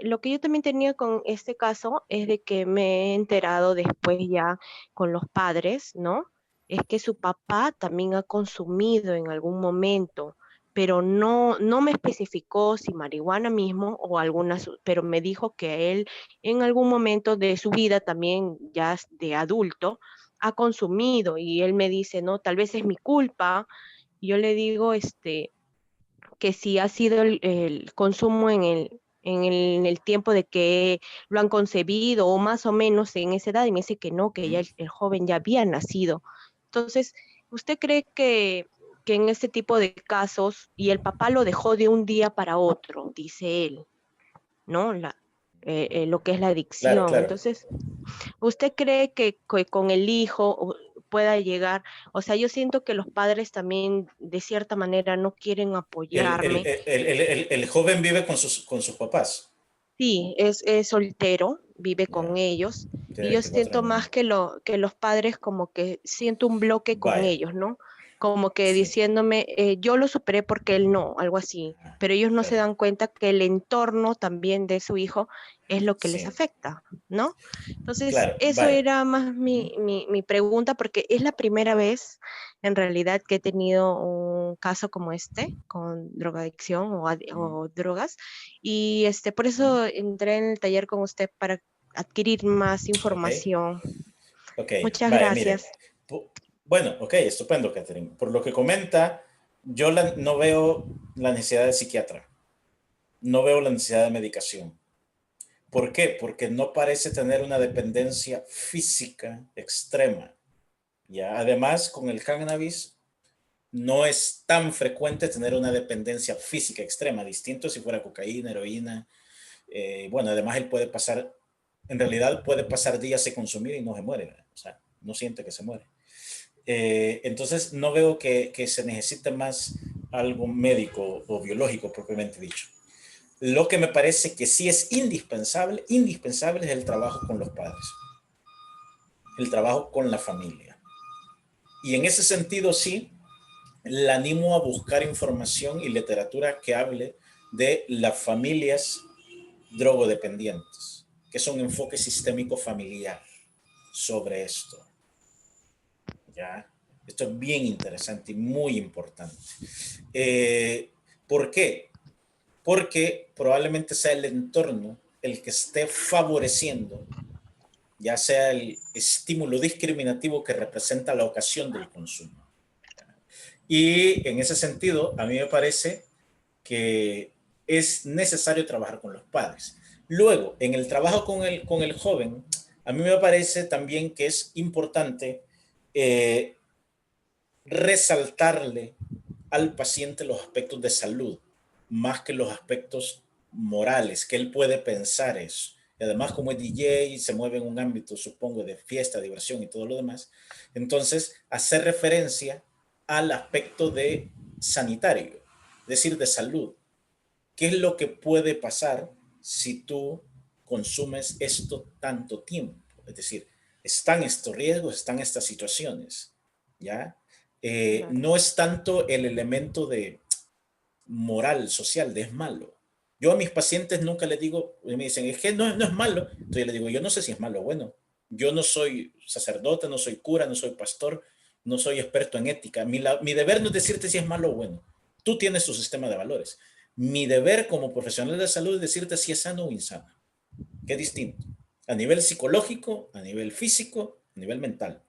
Lo que yo también tenía con este caso es de que me he enterado después ya con los padres, ¿no? Es que su papá también ha consumido en algún momento, pero no me especificó si marihuana mismo o algunas, pero me dijo que él en algún momento de su vida también ya de adulto ha consumido y él me dice, no, tal vez es mi culpa. Y yo le digo, que si ha sido el consumo en el tiempo de que lo han concebido o más o menos en esa edad, y me dice que no, que ya el joven ya había nacido. Entonces, ¿usted cree que en este tipo de casos, y el papá lo dejó de un día para otro, dice él, ¿no? Lo que es la Claro, adicción. claro. Entonces, ¿usted cree que con el hijo pueda llegar? O sea, yo siento que los padres también, de cierta manera, no quieren apoyarme. El joven vive con sus papás. Sí, es soltero, vive con Ya, ellos, tiene y yo 24 siento años. más que los padres como que siento un bloque con Vaya, ellos, ¿no? Como que sí. diciéndome, yo lo superé porque él no, algo así, Ajá, pero ellos no se claro. dan cuenta que el entorno también de su hijo es lo que les Sí, afecta, ¿no? Entonces, claro, eso vaya. era más Ujú. mi pregunta, porque es la primera vez en realidad que he tenido un caso como este, con drogadicción o drogas, y por Ujú. eso entré en el taller con usted para adquirir más Ok, información. ok, Muchas vaya, mire. gracias. Bueno, ok, estupendo, Catherine. Por lo que comenta, no veo la necesidad de psiquiatra, no veo la necesidad de medicación. ¿Por qué? Porque no parece tener una dependencia física extrema. ¿Ya? Además, con el cannabis no es tan frecuente tener una dependencia física extrema, distinto si fuera cocaína, heroína. Bueno, además él puede pasar, en realidad puede pasar días sin consumir y no se muere, o sea, no siente que se muere. Entonces no veo que se necesite más algo médico o biológico propiamente dicho. Lo que me parece que sí es indispensable, indispensable es el trabajo con los padres, el trabajo con la familia. Y en ese sentido, sí, la animo a buscar información y literatura que hable de las familias drogodependientes, que es un enfoque sistémico familiar sobre esto. ¿Ya? Esto es bien interesante y muy importante. ¿Por qué? Porque probablemente sea el entorno el que esté favoreciendo, ya sea el estímulo discriminativo que representa la ocasión del consumo. Y en ese sentido, a mí me parece que es necesario trabajar con los padres. Luego, en el trabajo con el joven, a mí me parece también que es importante resaltarle al paciente los aspectos de salud, más que los aspectos morales, que él puede pensar eso. Y además, como es DJ, se mueve en un ámbito, supongo, de fiesta, diversión y todo lo demás. Entonces, hacer referencia al aspecto de sanitario, es decir, de salud. ¿Qué es lo que puede pasar si tú consumes esto tanto tiempo? Es decir, están estos riesgos, están estas situaciones, ¿ya? No es tanto el elemento de moral, social, de es malo. Yo a mis pacientes nunca les digo, me dicen, es que no es malo. Entonces yo les digo, yo no sé si es malo o bueno. Yo no soy sacerdote, no soy cura, no soy pastor, no soy experto en ética. Mi deber no es decirte si es malo o bueno. Tú tienes tu sistema de valores. Mi deber como profesional de salud es decirte si es sano o insano. Que es distinto. A nivel psicológico, a nivel físico, a nivel mental.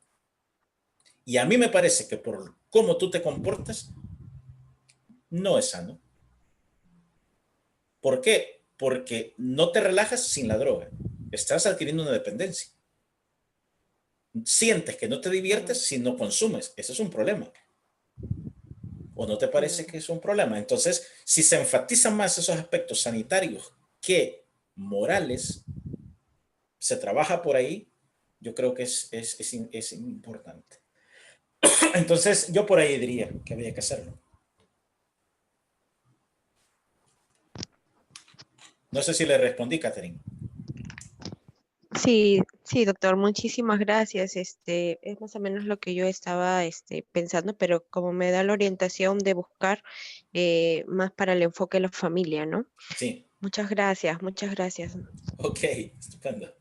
Y a mí me parece que por cómo tú te comportas, no es sano. ¿Por qué? Porque no te relajas sin la droga. Estás adquiriendo una dependencia. Sientes que no te diviertes si no consumes. Ese es un problema. ¿O no te parece que es un problema? Entonces, si se enfatizan más esos aspectos sanitarios que morales, se trabaja por ahí, yo creo que es importante. Entonces, yo por ahí diría que había que hacerlo. No sé si le respondí, Catherine. Sí, sí, doctor, muchísimas gracias. Es más o menos lo que yo estaba pensando, pero como me da la orientación de buscar más para el enfoque de la familia, ¿no? Sí. Muchas gracias, muchas gracias. Ok, estupendo.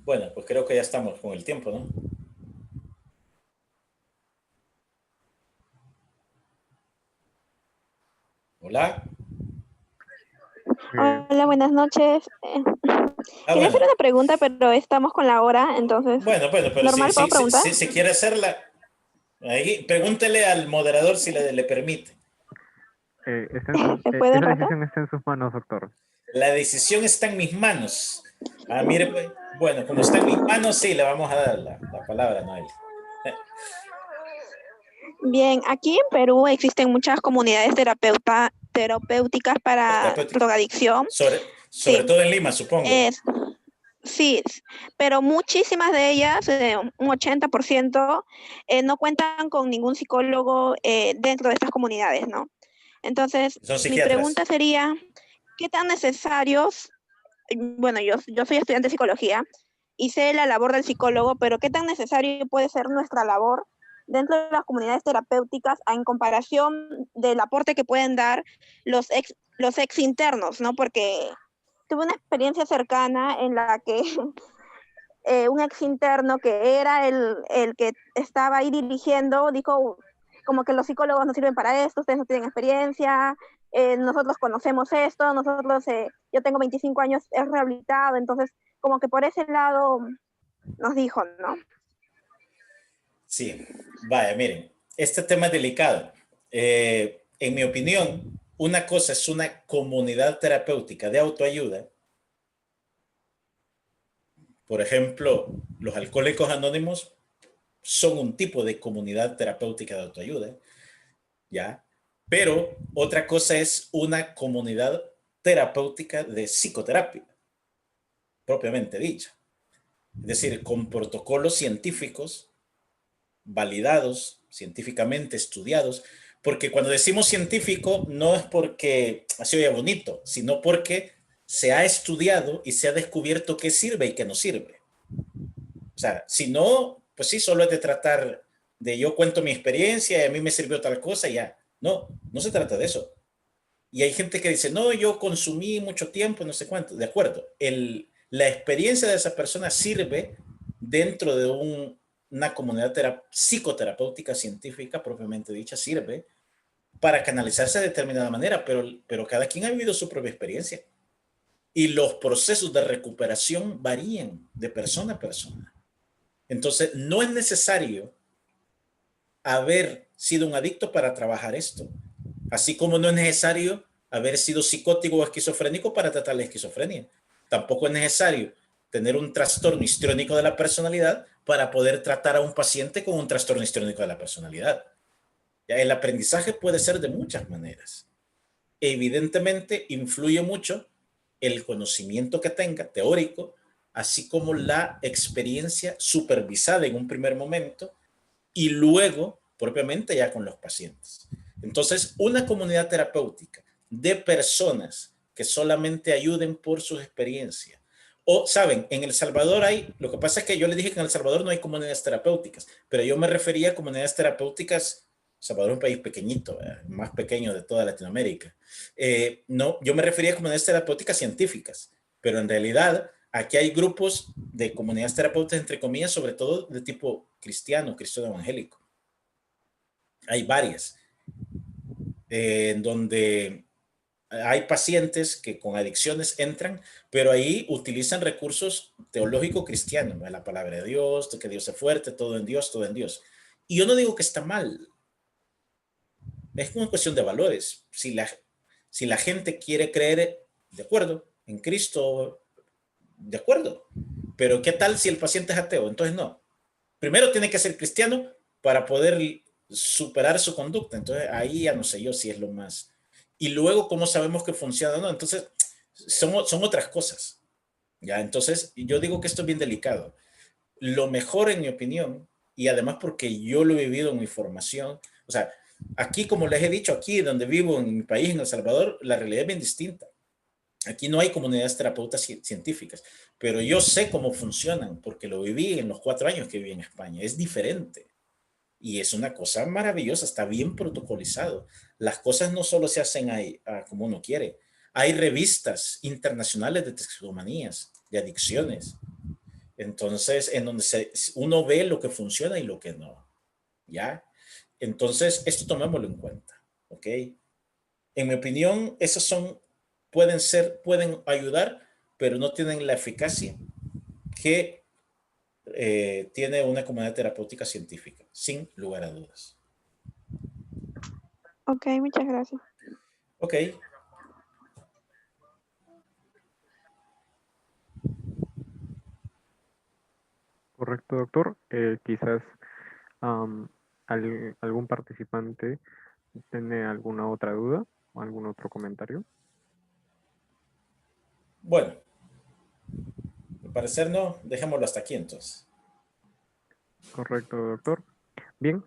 Bueno, pues creo que ya estamos con el tiempo, ¿no? Hola. Hola, buenas noches. Quería hacer Bueno. una pregunta, pero estamos con la hora, entonces. Bueno, pero ¿Normal puedo preguntar? si quiere hacerla, ahí, pregúntele al moderador si le permite. ¿Se puede, esa Rafa? decisión está en sus manos, doctor. La decisión está en mis manos. Mire, pues, bueno, como está en mis manos, sí, le vamos a dar la palabra a Noel. Bien, aquí en Perú existen muchas comunidades terapéuticas para drogadicción. Sobre Sí. todo en Lima, supongo. Sí, pero muchísimas de ellas, un 80%, no cuentan con ningún psicólogo dentro de estas comunidades, ¿no? Entonces, mi pregunta sería, ¿qué tan necesarios? Bueno, yo soy estudiante de psicología y sé la labor del psicólogo, pero ¿qué tan necesario puede ser nuestra labor dentro de las comunidades terapéuticas en comparación del aporte que pueden dar los ex internos, ¿no? Porque tuve una experiencia cercana en la que un ex interno que era el que estaba ahí dirigiendo dijo como que los psicólogos no sirven para esto, ustedes no tienen experiencia, nosotros conocemos esto, yo tengo 25 años, es rehabilitado, entonces como que por ese lado nos dijo, ¿no? Sí, vaya, miren, este tema es delicado. En mi opinión, una cosa es una comunidad terapéutica de autoayuda. Por ejemplo, los alcohólicos anónimos son un tipo de comunidad terapéutica de autoayuda, ¿ya? Pero otra cosa es una comunidad terapéutica de psicoterapia, propiamente dicha. Es decir, con protocolos científicos validados, científicamente estudiados, porque cuando decimos científico no es porque así oye bonito, sino porque se ha estudiado y se ha descubierto qué sirve y qué no sirve. O sea, si no, pues sí, solo es de tratar de yo cuento mi experiencia y a mí me sirvió tal cosa y ya. No, no se trata de eso. Y hay gente que dice, no, yo consumí mucho tiempo, no sé cuánto. De acuerdo, la experiencia de esa persona sirve dentro de una comunidad psicoterapéutica científica propiamente dicha, sirve para canalizarse de determinada manera, pero cada quien ha vivido su propia experiencia. Y los procesos de recuperación varían de persona a persona. Entonces, no es necesario haber sido un adicto para trabajar esto. Así como no es necesario haber sido psicótico o esquizofrénico para tratar la esquizofrenia. Tampoco es necesario tener un trastorno histriónico de la personalidad para poder tratar a un paciente con un trastorno histriónico de la personalidad. Ya, el aprendizaje puede ser de muchas maneras. Evidentemente, influye mucho el conocimiento que tenga, teórico, así como la experiencia supervisada en un primer momento y luego, propiamente, ya con los pacientes. Entonces, una comunidad terapéutica de personas que solamente ayuden por sus experiencias. O, saben, en El Salvador lo que pasa es que yo les dije que en El Salvador no hay comunidades terapéuticas, pero yo me refería a comunidades terapéuticas. El Salvador es un país pequeñito, más pequeño de toda Latinoamérica. No, yo me refería a comunidades terapéuticas científicas, pero en realidad aquí hay grupos de comunidades terapéuticas, entre comillas, sobre todo de tipo cristiano evangélico. Hay varias, en donde hay pacientes que con adicciones entran, pero ahí utilizan recursos teológicos cristianos, la palabra de Dios, que Dios es fuerte, todo en Dios, todo en Dios. Y yo no digo que está mal, es una cuestión de valores. Si la gente quiere creer, de acuerdo, en Cristo, de acuerdo, pero ¿qué tal si el paciente es ateo? Entonces no. Primero tiene que ser cristiano para poder superar su conducta. Entonces ahí ya no sé yo si es lo más. Y luego, ¿cómo sabemos que funciona? No, entonces son otras cosas. Ya, entonces yo digo que esto es bien delicado. Lo mejor, en mi opinión, y además porque yo lo he vivido en mi formación, o sea, aquí, como les he dicho, aquí donde vivo en mi país, en El Salvador, la realidad es bien distinta. Aquí no hay comunidades terapeutas científicas, pero yo sé cómo funcionan porque lo viví en los 4 años que viví en España. Es diferente y es una cosa maravillosa, está bien protocolizado. Las cosas no solo se hacen ahí, como uno quiere. Hay revistas internacionales de toxicomanías, de adicciones. Entonces, en donde uno ve lo que funciona y lo que no. ¿Ya? Entonces, esto tomémoslo en cuenta. ¿Ok? En mi opinión, esos pueden ayudar, pero no tienen la eficacia que tiene una comunidad terapéutica científica, sin lugar a dudas. Ok, muchas gracias. Ok. Correcto, doctor. Quizás algún participante tiene alguna otra duda o algún otro comentario. Bueno, al parecer no, dejémoslo hasta aquí entonces. Correcto, doctor. Bien,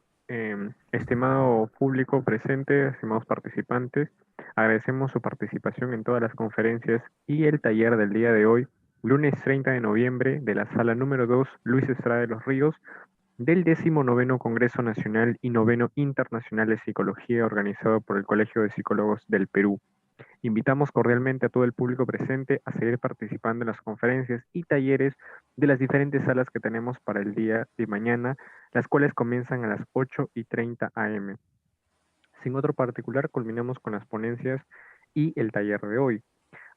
estimado público presente, estimados participantes, agradecemos su participación en todas las conferencias y el taller del día de hoy, lunes 30 de noviembre, de la sala número 2, Luis Estrada de los Ríos, del 19º Congreso Nacional y 9º Internacional de Psicología organizado por el Colegio de Psicólogos del Perú. Invitamos cordialmente a todo el público presente a seguir participando en las conferencias y talleres de las diferentes salas que tenemos para el día de mañana, las cuales comienzan a las 8:30 am. Sin otro particular, culminamos con las ponencias y el taller de hoy.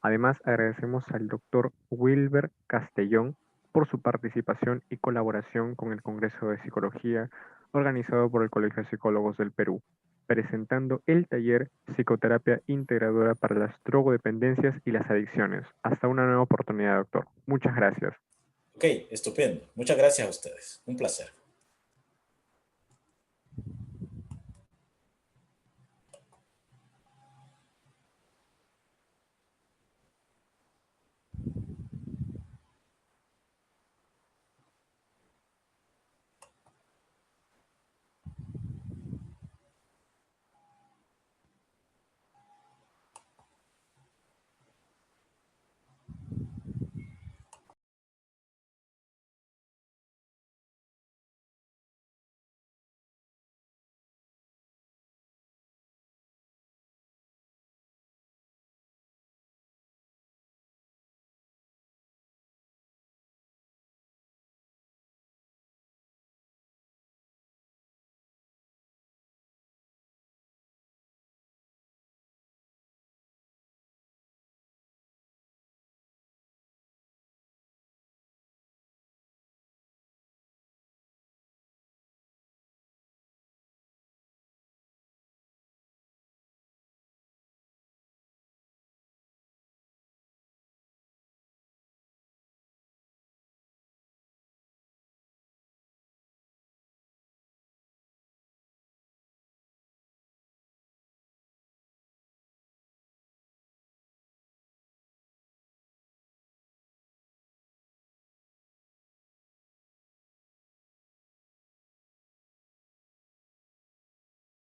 Además, agradecemos al doctor Wilber Castellón por su participación y colaboración con el Congreso de Psicología organizado por el Colegio de Psicólogos del Perú, presentando el taller Psicoterapia Integradora para las Drogodependencias y las Adicciones. Hasta una nueva oportunidad, doctor. Muchas gracias. Ok, estupendo. Muchas gracias a ustedes. Un placer.